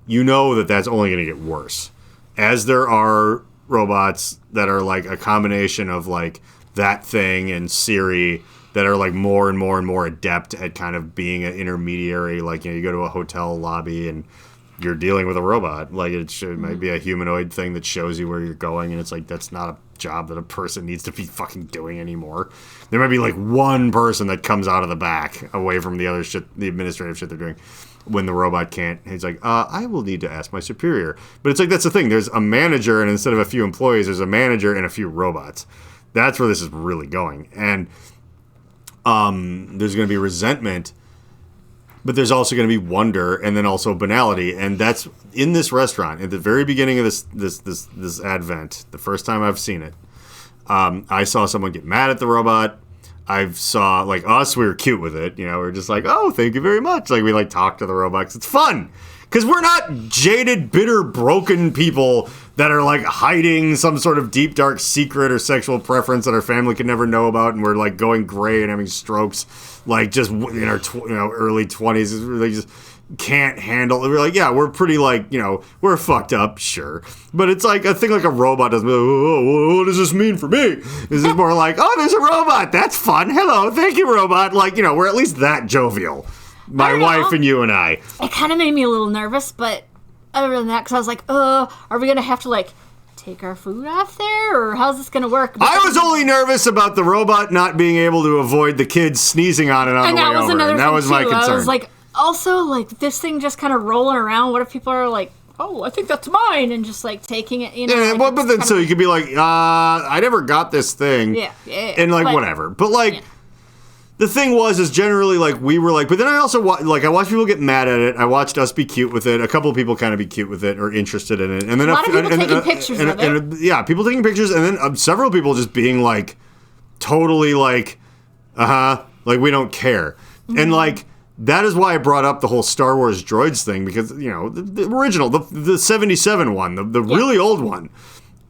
You know that that's only going to get worse. As there are robots that are like a combination of like that thing and Siri that are like more and more and more adept at kind of being an intermediary. Like, you go to a hotel lobby and you're dealing with a robot. Like, it might be a humanoid thing that shows you where you're going, and it's like, that's not a job that a person needs to be fucking doing anymore. There might be like one person that comes out of the back away from the other shit, the administrative shit they're doing, when the robot can't. He's like, I will need to ask my superior. But it's like, that's the thing. There's a manager, and instead of a few employees, there's a manager and a few robots. That's where this is really going. And there's going to be resentment, but there's also going to be wonder, and then also banality. And that's in this restaurant at the very beginning of this advent. The first time I've seen it, I saw someone get mad at the robot. I saw, like, us, we were cute with it. We were just like, oh, thank you very much. Like, we like talk to the robots. It's fun because we're not jaded, bitter, broken people that are like hiding some sort of deep, dark secret or sexual preference that our family could never know about, and we're like going gray and having strokes, like just in our early 20s. We're like just can't handle. We're like, yeah, we're pretty like, we're fucked up, sure, but it's like a thing like a robot doesn't. Oh, what does this mean for me? This is more like, oh, there's a robot. That's fun. Hello, thank you, robot. Like, we're at least that jovial. My wife and you and I. It kind of made me a little nervous, but other than that, because I was like, are we gonna have to like take our food off there, or how's this gonna work? I was only nervous about the robot not being able to avoid the kids sneezing on it on the way over. And that was my concern. I was like, also, like, this thing just kind of rolling around. What if people are like, oh, I think that's mine, and just like taking it, Yeah, like, but then so you could be like, I never got this thing. Yeah. And like, whatever. But like. Yeah. The thing is generally, like, we were like, but then I also, I watched people get mad at it. I watched us be cute with it. A couple of people kind of be cute with it or interested in it. And then a lot of people taking pictures of it. Yeah, people taking pictures, and then several people just being, like, totally, like, like, we don't care. Mm-hmm. And, like, that is why I brought up the whole Star Wars droids thing, because, the original, the 77 one, the really old one,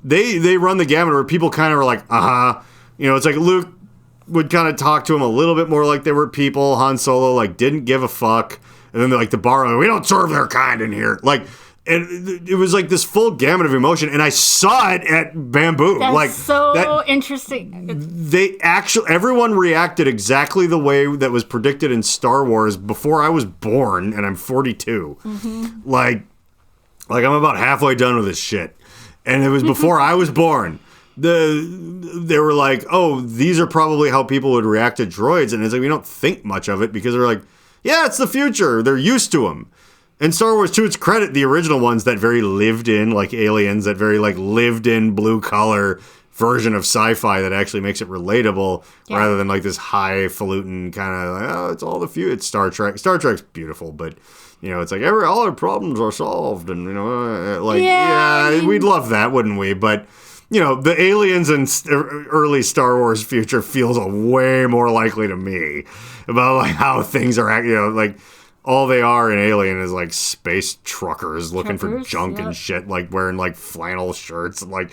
they run the gamut where people kind of are like, it's like Luke would kind of talk to him a little bit more like they were people. Han Solo, like, didn't give a fuck. And then they're like, the bar, we don't serve their kind in here. Like, and it was like this full gamut of emotion. And I saw it at Bamboo. That's like, so interesting. Everyone reacted exactly the way that was predicted in Star Wars before I was born, and I'm 42. Mm-hmm. Like I'm about halfway done with this shit. And it was before I was born. they were like, oh, these are probably how people would react to droids. And it's like, we don't think much of it because they're like, yeah, it's the future. They're used to them. And Star Wars, to its credit, the original ones, that very lived in, like Aliens, that very like lived in blue collar version of sci-fi that actually makes it relatable rather than like this highfalutin kind of like, oh, it's all the future. It's Star Trek. Star Trek's beautiful, but you know, it's like all our problems are solved, and you know, like we'd love that, wouldn't we? But you know, the Aliens and early Star Wars future feels way more likely to me about like how things are, you know, like. All they are in Alien is like space truckers looking for junk and shit, like wearing like flannel shirts and like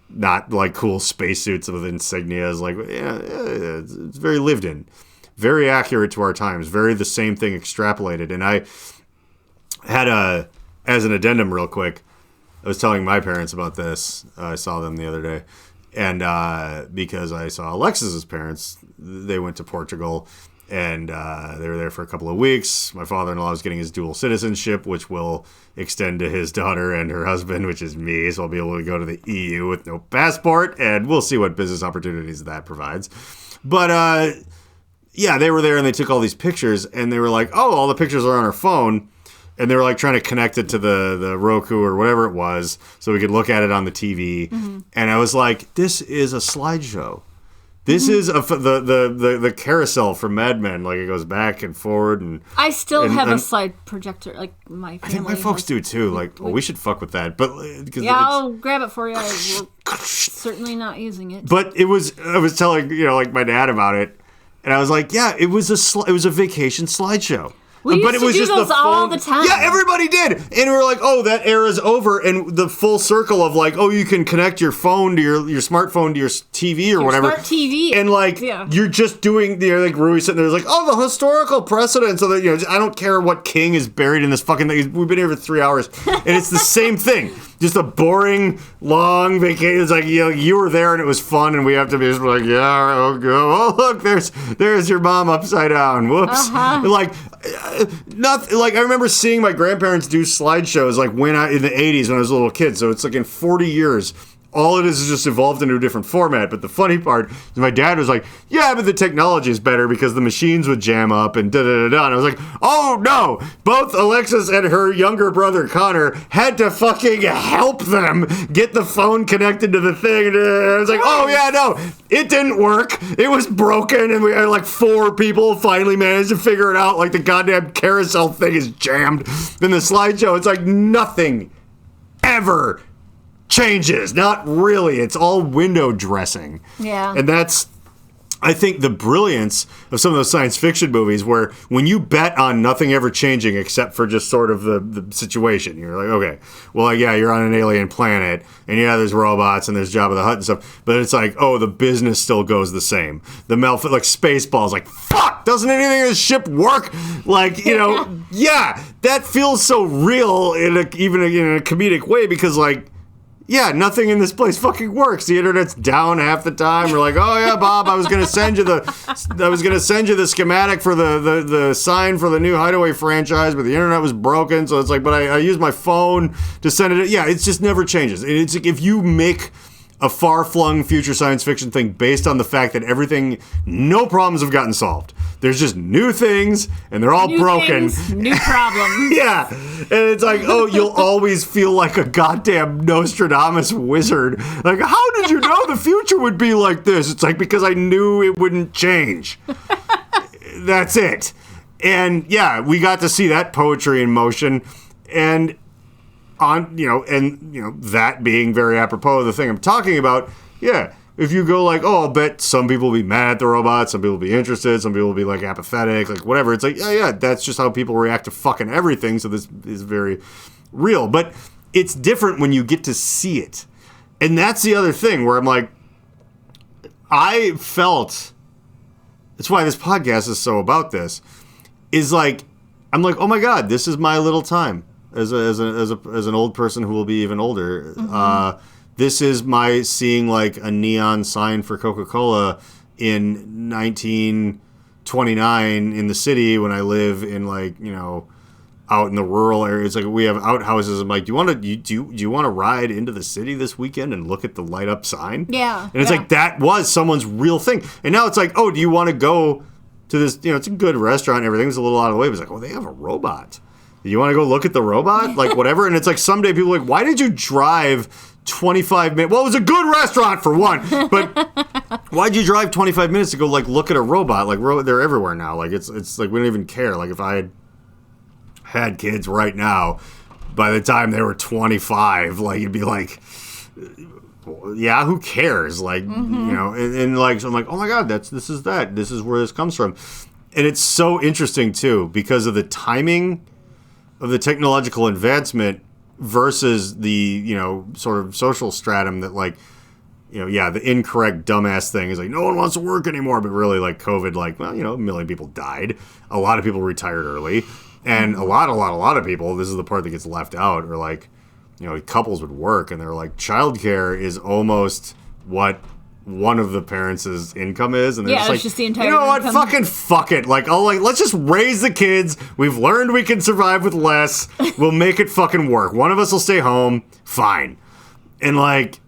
not like cool spacesuits with insignias. Like, it's very lived in, very accurate to our times, very the same thing extrapolated. And I had as an addendum real quick, I was telling my parents about this. I saw them the other day. And because I saw Alexis's parents, they went to Portugal. And they were there for a couple of weeks. My father-in-law was getting his dual citizenship, which will extend to his daughter and her husband, which is me. So I'll be able to go to the EU with no passport. And we'll see what business opportunities that provides. But, yeah, they were there and they took all these pictures. And they were like, oh, all the pictures are on our phone. And they were like trying to connect it to the Roku or whatever it was so we could look at it on the TV. Mm-hmm. And I was like, this is a slideshow. This is the carousel from Mad Men. Like, it goes back and forward. And I still have a slide projector. Like, my family I think my folks do, too. Like, well, we should fuck with that. But I'll grab it for you. We're certainly not using it. But I was telling, you know, like, my dad about it. And I was like, yeah, it was a vacation slideshow. We used to do those all the time. Yeah, everybody did. And we were like, oh, that era's over. And the full circle of like, oh, you can connect your phone to your smartphone to your TV or whatever. Smart TV. And like, you're just doing, you know, like Rui sitting there like, oh, the historical precedent. So that, you know, I don't care what king is buried in this fucking thing. We've been here for 3 hours. And it's the same thing. Just a boring, long vacation. It's like, you know, you were there and it was fun. And we have to be just like, yeah, oh, look, there's your mom upside down. Whoops. Like, nothing. Like, I remember seeing my grandparents do slideshows like in the 80s when I was a little kid. So it's like in 40 years, all it is just evolved into a different format. But the funny part is my dad was like, yeah, but the technology is better because the machines would jam up and da-da-da-da. And I was like, oh, no. Both Alexis and her younger brother, Connor, had to fucking help them get the phone connected to the thing. And I was like, oh, yeah, no, it didn't work. It was broken. And we had like 4 people finally managed to figure it out. Like the goddamn carousel thing is jammed in the slideshow. It's like nothing ever changes. Not really. It's all window dressing. Yeah. And that's, I think, the brilliance of some of those science fiction movies where when you bet on nothing ever changing except for just sort of the situation, you're like, okay, well, like, yeah, you're on an alien planet and yeah, there's robots and there's Jabba the Hutt and stuff, but it's like, oh, the business still goes the same. The like Spaceballs, like, fuck, doesn't anything in this ship work? Like, you know, yeah, that feels so real even in a comedic way because, like, yeah, nothing in this place fucking works. The internet's down half the time. We're like, oh yeah, Bob, I was gonna send you the schematic for the sign for the new Hideaway franchise, but the internet was broken. So it's like, but I used my phone to send it. Yeah, it just never changes. It's like if you make a far-flung future science fiction thing based on the fact that no problems have gotten solved. There's just new things, and they're all broken. New problems. Yeah. And it's like, oh, you'll always feel like a goddamn Nostradamus wizard. Like, how did you know the future would be like this? It's like, because I knew it wouldn't change. That's it. And, yeah, we got to see that poetry in motion. And that being very apropos of the thing I'm talking about, yeah, if you go like, oh, I'll bet some people will be mad at the robots, some people will be interested, some people will be like apathetic, like whatever. It's like, yeah, that's just how people react to fucking everything. So this is very real. But it's different when you get to see it. And that's the other thing where I'm like, I felt, that's why this podcast is so about this, is like, I'm like, oh my God, this is my little time. As an old person who will be even older, this is my seeing like a neon sign for Coca-Cola in 1929 in the city when I live in like, you know, out in the rural areas. Like we have outhouses. I'm like, do you want to ride into the city this weekend and look at the light up sign? Yeah. And it's like that was someone's real thing. And now it's like, oh, do you want to go to this? It's a good restaurant. Everything's a little out of the way. But it's like, oh, they have a robot. Do you want to go look at the robot? Like whatever. And it's like someday people are like, why did you drive 25 minutes? Well, it was a good restaurant for one, but why'd you drive 25 minutes to go like look at a robot? Like they're everywhere now. Like it's like we don't even care. Like if I had kids right now, by the time they were 25, like you'd be like, yeah, who cares? Like and like so I'm like, oh my god, this is where this comes from. And it's so interesting too because of the timing of the technological advancement versus the, sort of social stratum that like, the incorrect dumbass thing is like, no one wants to work anymore. But really like COVID, like, well, a million people died. A lot of people retired early. And a lot of people, this is the part that gets left out, are like, couples would work and they're like, childcare is almost what one of the parents' income is, and they're just like, just the entire income. Fuck it. Like, let's just raise the kids. We've learned we can survive with less. We'll make it fucking work. One of us will stay home. Fine. And like,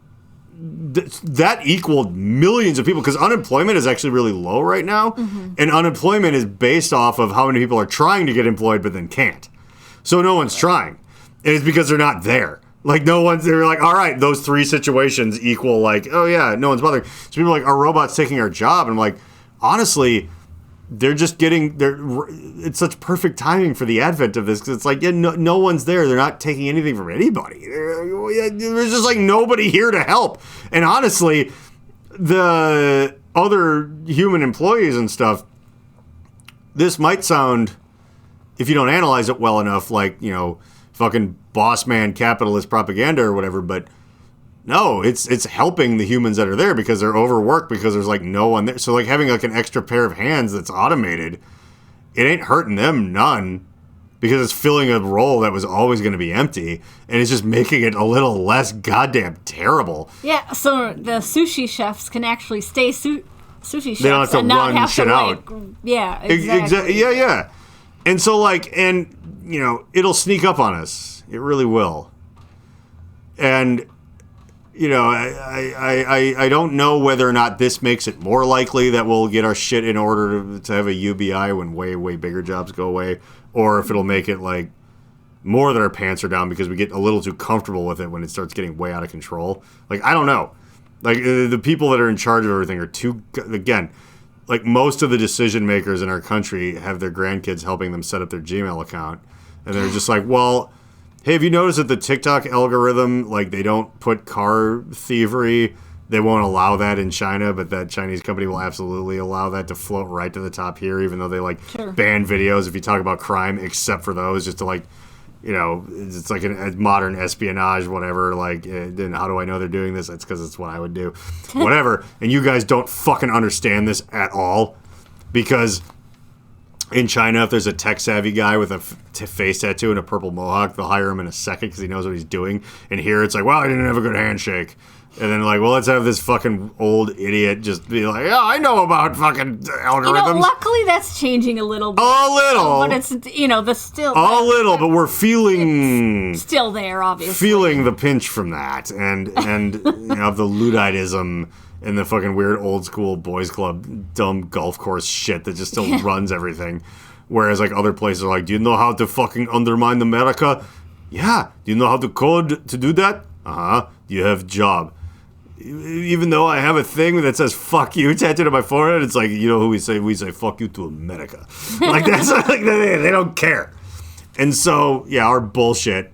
that equaled millions of people because unemployment is actually really low right now, and unemployment is based off of how many people are trying to get employed but then can't. So no one's trying, and it's because they're not there. Like they're like, all right, those three situations equal like, oh yeah, no one's bothering. So people are like, our robot's taking our job. And I'm like, honestly, it's such perfect timing for the advent of this. Cause it's like, no one's there. They're not taking anything from anybody. There's just like nobody here to help. And honestly, the other human employees and stuff, this might sound, if you don't analyze it well enough, like, fucking boss man capitalist propaganda or whatever, but no, it's helping the humans that are there because they're overworked because there's like no one there. So like having like an extra pair of hands that's automated, it ain't hurting them none because it's filling a role that was always going to be empty, and it's just making it a little less goddamn terrible. Yeah, so the sushi chefs can actually stay sushi chefs. They don't have to and run not have shit to, out. Like, yeah, exactly. Yeah. And so like, and it'll sneak up on us. It really will. And, I don't know whether or not this makes it more likely that we'll get our shit in order to have a UBI when way, way bigger jobs go away, or if it'll make it like more that our pants are down because we get a little too comfortable with it when it starts getting way out of control. Like, I don't know. Like, the people that are in charge of everything are too, again, like most of the decision makers in our country have their grandkids helping them set up their Gmail account. And they're just like, well, hey, have you noticed that the TikTok algorithm, like they don't put car thievery, they won't allow that in China, but that Chinese company will absolutely allow that to float right to the top here, even though they like ban videos if you talk about crime, except for those, just to like, it's like a modern espionage, whatever. Like, and how do I know they're doing this? It's because it's what I would do. Whatever. And you guys don't fucking understand this at all because in China, if there's a tech-savvy guy with a face tattoo and a purple mohawk, they'll hire him in a second because he knows what he's doing. And here it's like, well, I didn't have a good handshake. And then like, well, let's have this fucking old idiot just be like, yeah, I know about fucking algorithms. Luckily that's changing a little bit. A little. But it's, the still. A little, but we're feeling. Still there, obviously. Feeling the pinch from that. And of the Ludditism and the fucking weird old school boys club dumb golf course shit that just still runs everything. Whereas like other places are like, do you know how to fucking undermine America? Yeah. Do you know how to code to do that? Uh-huh. Do you have job? Even though I have a thing that says fuck you tattooed on my forehead, it's like, who we say? We say fuck you to America. Like that's like they don't care. And so, yeah, our bullshit.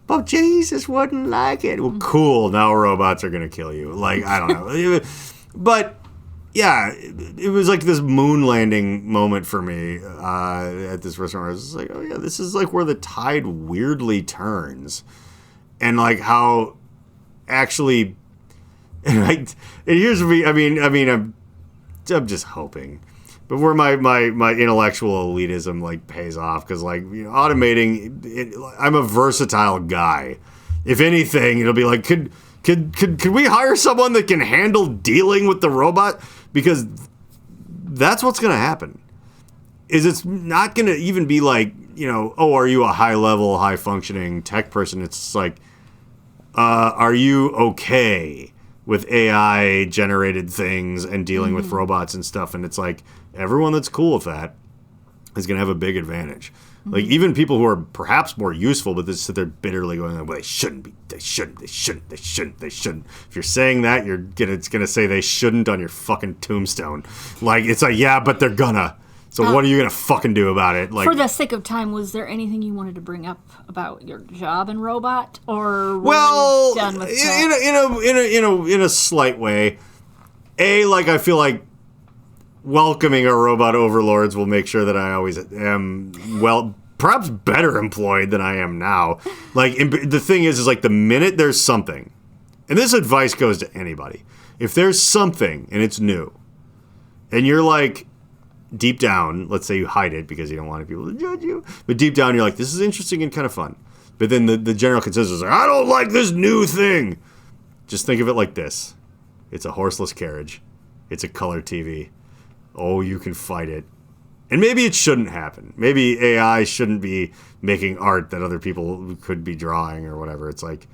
But Jesus wouldn't like it. Well, cool. Now robots are going to kill you. Like, I don't know. But, yeah, it was like this moon landing moment for me at this restaurant. I was just like, oh, yeah, this is like where the tide weirdly turns. And, like, how actually... And here's me. I mean, I'm just hoping, but where my intellectual elitism like pays off because like automating, I'm a versatile guy. If anything, it'll be like could we hire someone that can handle dealing with the robot because that's what's gonna happen. Is it's not gonna even be like oh, are you a high-level, high-functioning tech person? It's like, are you okay with AI-generated things and dealing with robots and stuff? And it's like, everyone that's cool with that is going to have a big advantage. Like, even people who are perhaps more useful, but they sit there bitterly going, well, they shouldn't be. They shouldn't. If you're saying that, it's going to say they shouldn't on your fucking tombstone. Like, it's like, yeah, but they're gonna. So what are you going to fucking do about it? Like, for the sake of time, was there anything you wanted to bring up about your job in Robot? Or were well, you done with that? in a slight way. Like, I feel like welcoming our robot overlords will make sure that I always am, well, perhaps better employed than I am now. Like, the thing is like, the minute there's something, and this advice goes to anybody, if there's something and it's new, and you're like, deep down, let's say you hide it because you don't want people to judge you, but deep down you're like, this is interesting and kind of fun. But then the general consensus is like, I don't like this new thing. Just think of it like this. It's a horseless carriage. It's a color TV. Oh, you can fight it. And maybe it shouldn't happen. Maybe AI shouldn't be making art that other people could be drawing or whatever. It's like,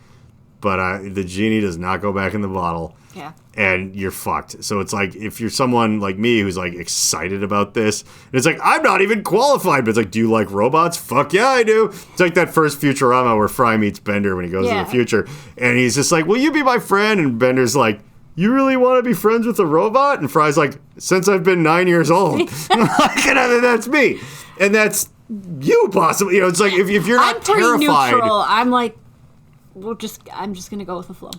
but the genie does not go back in the bottle. Yeah. And you're fucked. So it's like, if you're someone like me who's like excited about this, and it's like, I'm not even qualified, but it's like, do you like robots? Fuck yeah, I do. It's like that first Futurama where Fry meets Bender when he goes to the future. And he's just like, will you be my friend? And Bender's like, you really want to be friends with a robot? And Fry's like, since I've been 9 years old. And that's me. And that's you possibly. It's like, if you're not I'm pretty terrified. neutral. I'm like, I'm just going to go with the flow.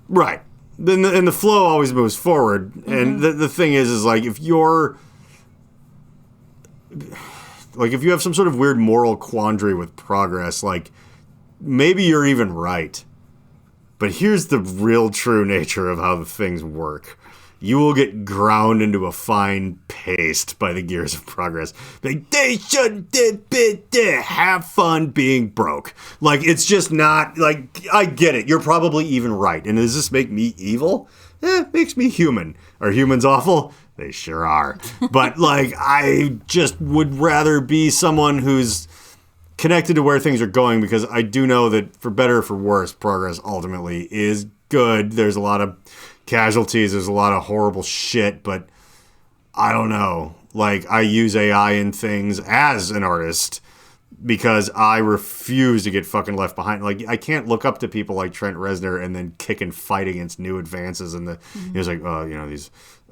Right. Then the flow always moves forward. And the thing is like, if you're, like, if you have some sort of weird moral quandary with progress, like, maybe you're even right. But here's the real true nature of how the things work. You will get ground into a fine paste by the gears of progress. Like, they shouldn't have fun being broke. Like, it's just not, like, I get it. You're probably even right. And does this make me evil? It makes me human. Are humans awful? They sure are. But, like, I just would rather be someone who's connected to where things are going, because I do know that for better or for worse, progress ultimately is good. There's a lot of casualties, there's a lot of horrible shit, but I don't know. Like, I use AI in things as an artist because I refuse to get fucking left behind. Like, I can't look up to people like Trent Reznor and then kick and fight against new advances in the. It was like, these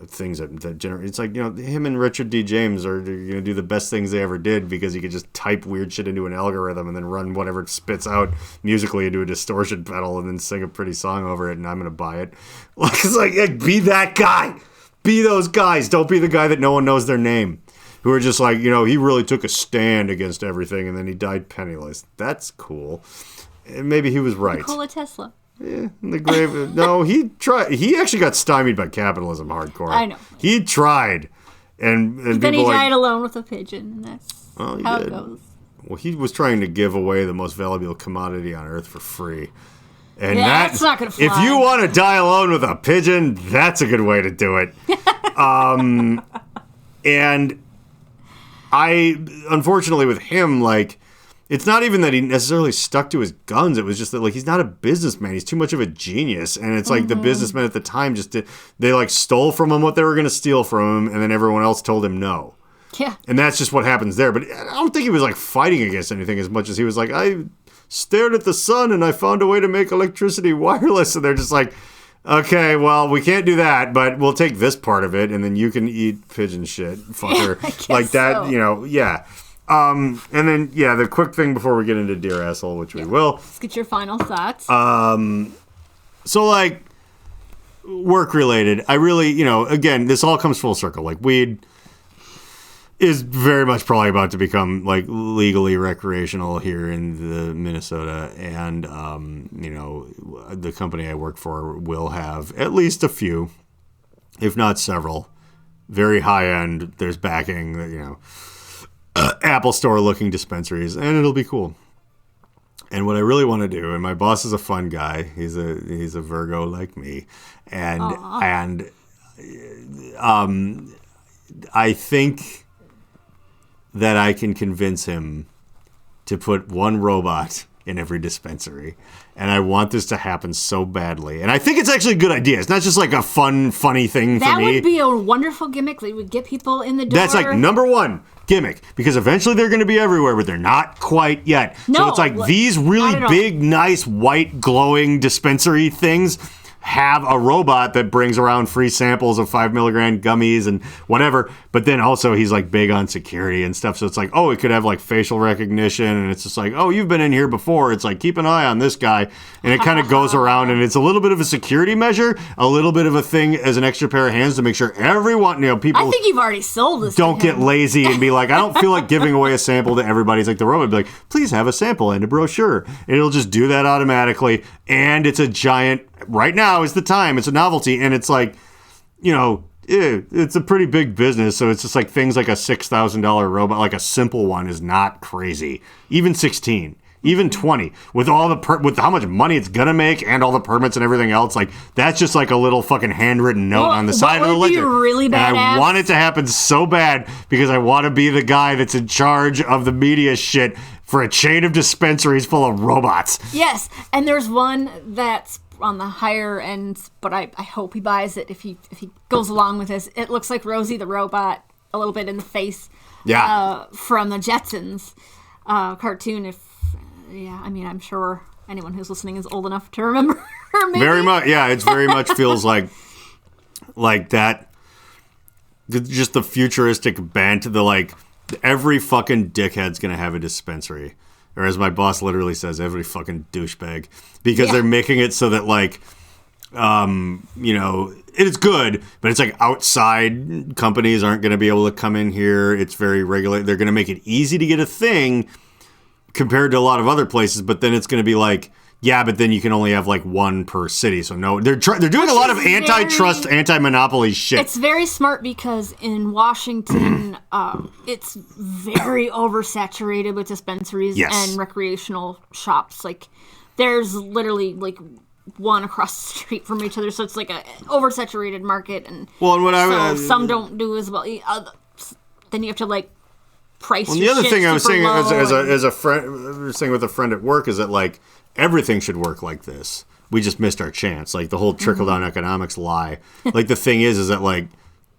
things that generate. It's like, him and Richard D. James are going to do the best things they ever did because you could just type weird shit into an algorithm and then run whatever it spits out musically into a distortion pedal and then sing a pretty song over it, and I'm going to buy it. Like, it's like, be that guy. Be those guys. Don't be the guy that no one knows their name. Who are just like, he really took a stand against everything and then he died penniless. That's cool. And maybe he was right. Nikola Tesla. Yeah, in the grave. No, he tried. He actually got stymied by capitalism hardcore. I know. He tried. And then he died died alone with a pigeon. And that's how it goes. Well, he was trying to give away the most valuable commodity on Earth for free. And that's not going to fly. If you want to die alone with a pigeon, that's a good way to do it. And I, unfortunately with him, like, it's not even that he necessarily stuck to his guns. It was just that, like, he's not a businessman. He's too much of a genius. And it's like the businessmen at the time they like stole from him what they were going to steal from him. And then everyone else told him no. Yeah. And that's just what happens there. But I don't think he was like fighting against anything as much as he was like, I stared at the sun and I found a way to make electricity wireless. And they're just like, okay, well, we can't do that, but we'll take this part of it, and then you can eat pigeon shit, fucker. Like that, so. Yeah. And then, the quick thing before we get into Dear Asshole, which we will. Let's get your final thoughts. So, like, work-related, I really, again, this all comes full circle. Like, weed is very much probably about to become, like, legally recreational here in the Minnesota. And, the company I work for will have at least a few, if not several, very high-end, there's backing, Apple Store-looking dispensaries, and it'll be cool. And what I really want to do, and my boss is a fun guy. He's a Virgo like me. And I think that I can convince him to put one robot in every dispensary. And I want this to happen so badly. And I think it's actually a good idea. It's not just like a funny thing for me. That would be a wonderful gimmick that would get people in the door. That's like number one gimmick, because eventually they're going to be everywhere, but they're not quite yet. No, so it's like these really big, nice, white, glowing dispensary things have a robot that brings around free samples of 5 milligram gummies and whatever. But then also he's like big on security and stuff. So it's like, oh, it could have like facial recognition. And it's just like, oh, you've been in here before. It's like, keep an eye on this guy. And it kind of goes around, and it's a little bit of a security measure, a little bit of a thing as an extra pair of hands to make sure everyone, people. I think you've already sold this. Don't get lazy and be like, I don't feel like giving away a sample to everybody. It's like the robot would be like, please have a sample and a brochure. And it'll just do that automatically. And it's a giant, right now is the time. It's a novelty. And it's like, it's a pretty big business. So it's just like things like a $6,000 robot, like a simple one, is not crazy. Even 16. Even 20, with all the with how much money it's gonna make and all the permits and everything else, like that's just like a little fucking handwritten note on the side of the ledger. Really badass. And I want it to happen so bad because I want to be the guy that's in charge of the media shit for a chain of dispensaries full of robots. Yes, and there's one that's on the higher end, but I hope he buys it if he goes along with this. It looks like Rosie the robot a little bit in the face. Yeah. From the Jetsons cartoon. I'm sure anyone who's listening is old enough to remember. Maybe. Very much, yeah. It very much feels like that. Just the futuristic bent. The like, every fucking dickhead's gonna have a dispensary, or as my boss literally says, every fucking douchebag, because they're making it so that like, it's good, but it's like outside companies aren't gonna be able to come in here. It's very regulated. They're gonna make it easy to get a thing compared to a lot of other places, but then it's going to be like, yeah, but then you can only have like one per city. So no, they're doing a lot of antitrust, anti-monopoly shit. It's very smart because in Washington, it's very oversaturated with dispensaries and recreational shops. Like there's literally like one across the street from each other, so it's like a oversaturated market. And some don't do as well. Then you have to like price. Well, the other thing I was saying as a friend, saying with a friend at work, is that like everything should work like this. We just missed our chance. Like the whole trickle down economics lie. Like the thing is that like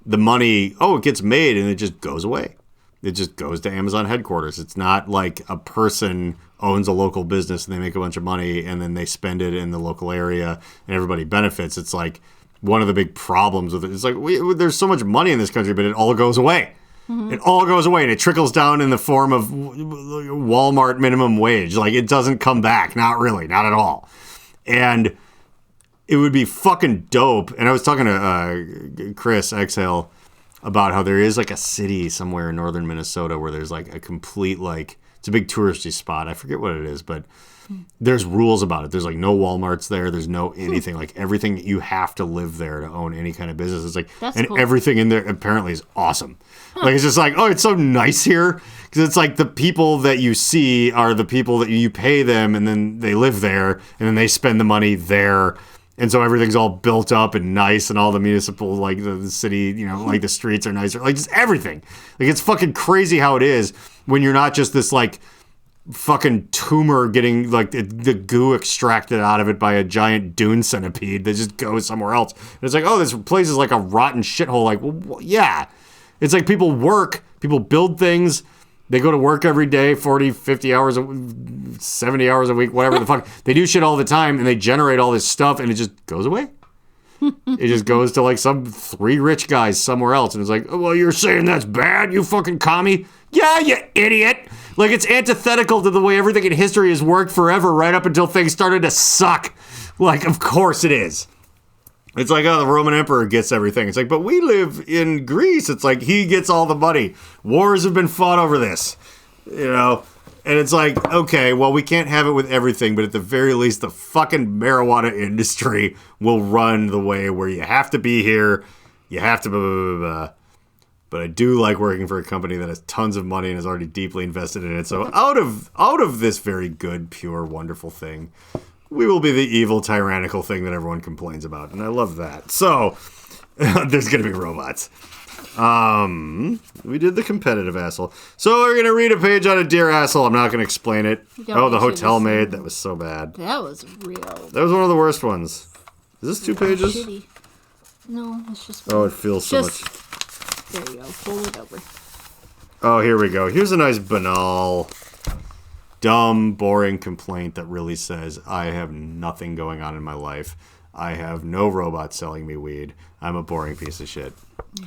the money, it gets made and it just goes away. It just goes to Amazon headquarters. It's not like a person owns a local business and they make a bunch of money and then they spend it in the local area and everybody benefits. It's like one of the big problems with it. It's like there's so much money in this country, but it all goes away. It all goes away, and it trickles down in the form of Walmart minimum wage. Like, it doesn't come back. Not really. Not at all. And it would be fucking dope. And I was talking to Chris Exhale about how there is, like, a city somewhere in northern Minnesota where there's, like, a complete, like, it's a big touristy spot. I forget what it is, but there's rules about it. There's, like, no Walmarts there. There's no anything. Like, everything, you have to live there to own any kind of business. It's like, that's and cool. Everything in there apparently is awesome. Like, it's just like, it's so nice here. Because it's like the people that you see are the people that you pay them, and then they live there, and then they spend the money there. And so everything's all built up and nice, and all the municipal, like the city, like the streets are nicer. Like, just everything. Like, it's fucking crazy how it is when you're not just this, like, fucking tumor getting, like, the goo extracted out of it by a giant dune centipede that just goes somewhere else. And it's like, this place is like a rotten shithole. Like, well, yeah. It's like people build things, they go to work every day, 40, 50 hours, 70 hours a week, whatever the fuck. They do shit all the time, and they generate all this stuff, and it just goes away. It just goes to, like, some 3 rich guys somewhere else, and it's like, well, you're saying that's bad, you fucking commie? Yeah, you idiot. Like, it's antithetical to the way everything in history has worked forever, right up until things started to suck. Like, of course it is. It's like, the Roman emperor gets everything. It's like, but we live in Greece. It's like, he gets all the money. Wars have been fought over this, And it's like, okay, well, we can't have it with everything, but at the very least, the fucking marijuana industry will run the way where you have to be here. You have to blah, blah, blah, blah. But I do like working for a company that has tons of money and is already deeply invested in it. So out of this very good, pure, wonderful thing, we will be the evil, tyrannical thing that everyone complains about. And I love that. So, there's going to be robots. We did the competitive asshole. So we're going to read a page on a Dear Asshole. I'm not going to explain it. The hotel maid. That was so bad. That was real. That was one of the worst ones. Is this 2 pages? Shitty. No, it's just one. Oh, it feels so much. There you go. Fold it over. Oh, here we go. Here's a nice banal, dumb, boring complaint that really says, I have nothing going on in my life. I have no robot selling me weed. I'm a boring piece of shit.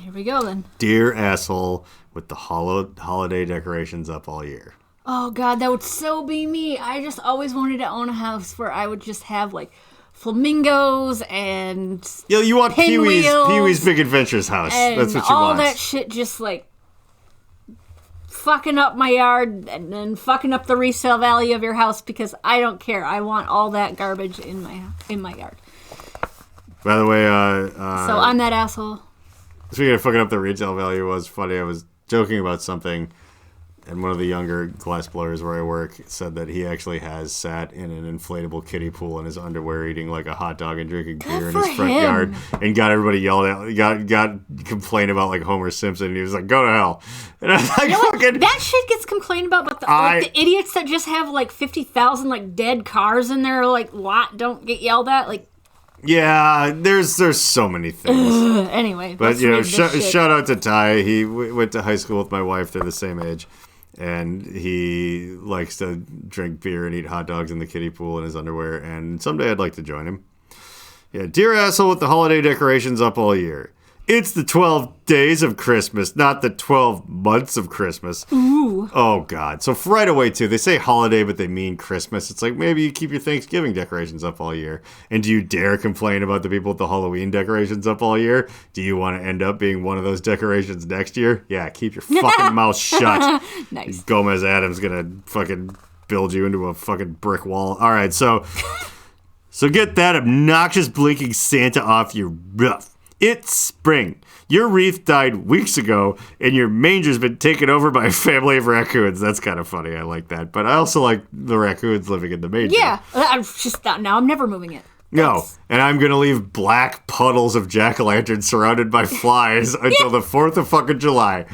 Here we go, then. Dear Asshole with the holiday decorations up all year. Oh, God, that would so be me. I just always wanted to own a house where I would just have, like, flamingos and you want Pee-wee's Big Adventures house. That's what you all want. That shit just, like, fucking up my yard and then fucking up the resale value of your house because I don't care. I want all that garbage in my yard. By the way, so I'm that asshole. Speaking of fucking up the retail value, was funny. I was joking about something, and one of the younger glassblowers where I work said that he actually has sat in an inflatable kiddie pool in his underwear, eating like a hot dog and drinking beer in his front yard, and got everybody yelled at, got complained about like Homer Simpson, and he was like, "Go to hell!" And I was like, "Fucking that shit gets complained about, but the idiots that just have like 50,000 like dead cars in their like lot don't get yelled at, like." Yeah, there's so many things. Anyway, but shout out to Ty. He went to high school with my wife. They're the same age, and he likes to drink beer and eat hot dogs in the kiddie pool in his underwear. And someday I'd like to join him. Yeah, Dear Asshole with the holiday decorations up all year. It's the 12 days of Christmas, not the 12 months of Christmas. Ooh. Oh, God. So right away, too, they say holiday, but they mean Christmas. It's like, maybe you keep your Thanksgiving decorations up all year. And do you dare complain about the people with the Halloween decorations up all year? Do you want to end up being one of those decorations next year? Yeah, keep your fucking mouth shut. Nice. Gomez Adams gonna fucking build you into a fucking brick wall. All right, so get that obnoxious blinking Santa off your roof. It's spring. Your wreath died weeks ago, and your manger's been taken over by a family of raccoons. That's kind of funny. I like that. But I also like the raccoons living in the manger. Yeah. I'm never moving it. No. And I'm going to leave black puddles of jack-o'-lanterns surrounded by flies until the 4th of fucking July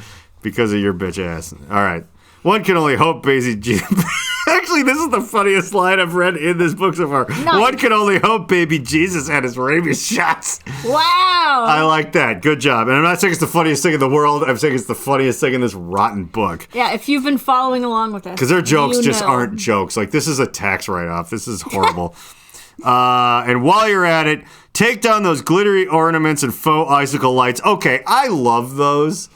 because of your bitch ass. All right. One can only hope, Basie Actually, this is the funniest line I've read in this book so far. Nice. One can only hope baby Jesus had his rabies shots. Wow. I like that. Good job. And I'm not saying it's the funniest thing in the world. I'm saying it's the funniest thing in this rotten book. Yeah, if you've been following along with us. Because their jokes just aren't jokes. Like, this is a tax write-off. This is horrible. And while you're at it, take down those glittery ornaments and faux icicle lights. Okay, I love those.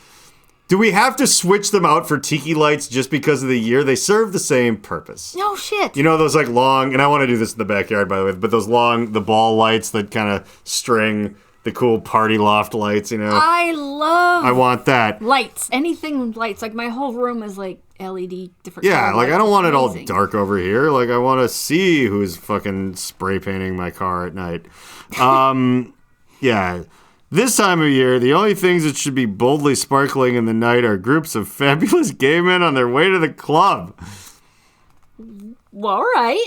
Do we have to switch them out for tiki lights just because of the year? They serve the same purpose. No shit. You know those like long, and I want to do this in the backyard by the way, but those long, the ball lights that kind of string the cool party loft lights, you know? I want that. Lights. Anything lights. Like my whole room is like LED different. Yeah, like I don't want it all dark over here. Like I want to see who's fucking spray painting my car at night. Yeah. This time of year, the only things that should be boldly sparkling in the night are groups of fabulous gay men on their way to the club. Well, all right.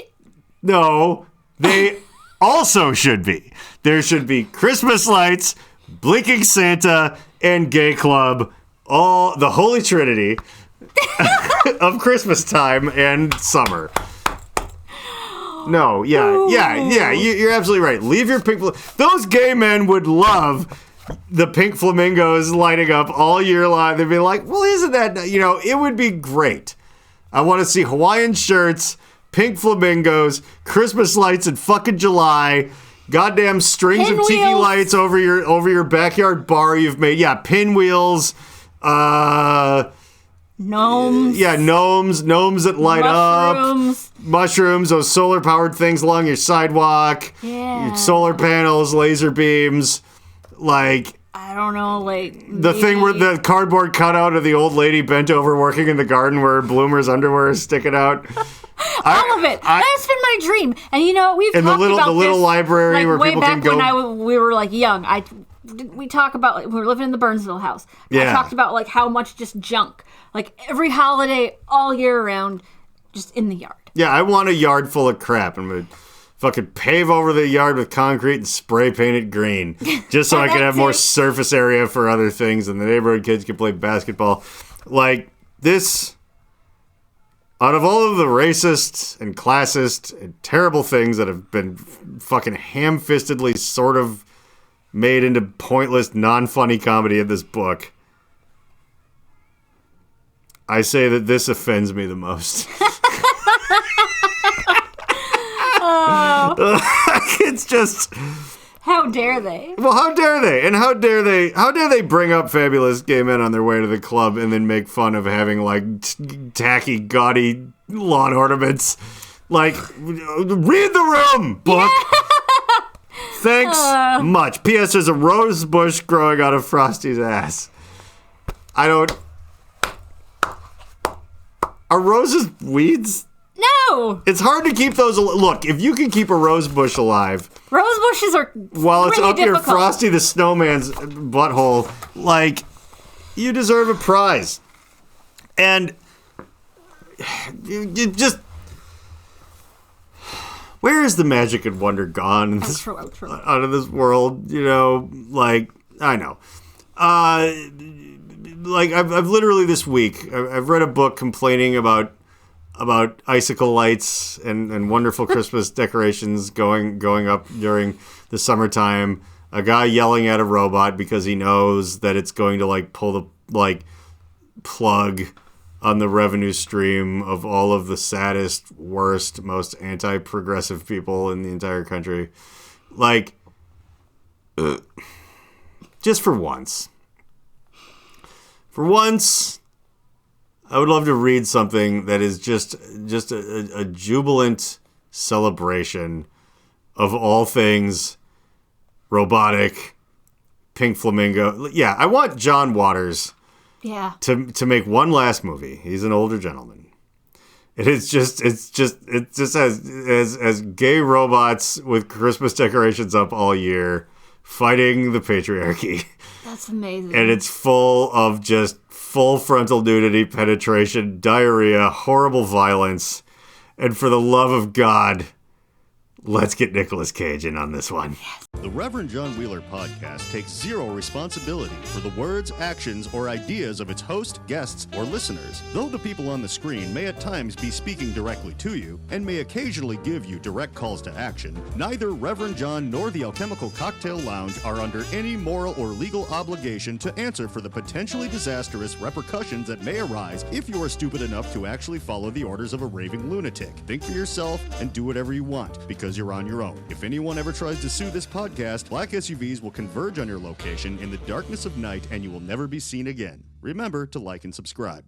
No, they also should be. There should be Christmas lights, blinking Santa, and gay club. All the holy trinity of Christmas time and summer. No, yeah. You're absolutely right. Leave your pink. Those gay men would love the pink flamingos lighting up all year long. They'd be like, well, isn't that, it would be great. I want to see Hawaiian shirts, pink flamingos, Christmas lights in fucking July, goddamn strings of tiki lights over your backyard bar you've made. Yeah, pinwheels, gnomes. Yeah, gnomes that light up. Mushrooms, those solar-powered things along your sidewalk. Yeah. Your solar panels, laser beams. Like... I don't know, like... The thing where the cardboard cutout of the old lady bent over working in the garden where Bloomer's underwear is sticking out. All of it. That's been my dream. And we've talked about the little this, library like, where people can go... way back when we were, like, young. We talk about, we were living in the Burnsville house. Yeah. I talked about, like, how much just junk. Like, every holiday, all year round, just in the yard. Yeah, I want a yard full of crap. And fucking pave over the yard with concrete and spray paint it green. Just so I can have more surface area for other things and the neighborhood kids can play basketball. Like, this, out of all of the racist and classist and terrible things that have been fucking ham-fistedly sort of made into pointless, non-funny comedy in this book, I say that this offends me the most. It's just... How dare they? Well, how dare they? And how dare they bring up fabulous gay men on their way to the club and then make fun of having, like, tacky, gaudy lawn ornaments? Like, read the room, book! Yeah. Thanks much. P.S. There's a rose bush growing out of Frosty's ass. Are roses weeds? No! It's hard to keep those... Look, if you can keep a rose bush alive... Rose bushes are while it's really up difficult. your Frosty the Snowman's butthole, like, you deserve a prize. And you just... Where is the magic and wonder gone in this, out of this world? You know, like, I know. Like, I've literally this week, I've read a book complaining about icicle lights and wonderful Christmas decorations going up during the summertime. A guy yelling at a robot because he knows that it's going to, like, pull the, like, plug on the revenue stream of all of the saddest, worst, most anti-progressive people in the entire country. Like, just for once. For once, I would love to read something that is just a jubilant celebration of all things robotic, Pink Flamingo. Yeah, I want John Waters to make one last movie. He's an older gentleman. It just has gay robots with Christmas decorations up all year fighting the patriarchy. That's amazing. And it's full of just full frontal nudity, penetration, diarrhea, horrible violence. And for the love of God, let's get Nicolas Cage in on this one. The Reverend John Wheeler podcast takes zero responsibility for the words, actions, or ideas of its host, guests, or listeners. Though the people on the screen may at times be speaking directly to you and may occasionally give you direct calls to action, neither Reverend John nor the Alchemical Cocktail Lounge are under any moral or legal obligation to answer for the potentially disastrous repercussions that may arise if you are stupid enough to actually follow the orders of a raving lunatic. Think for yourself and do whatever you want, because you're on your own. If anyone ever tries to sue this podcast, black SUVs will converge on your location in the darkness of night and you will never be seen again. Remember to like and subscribe.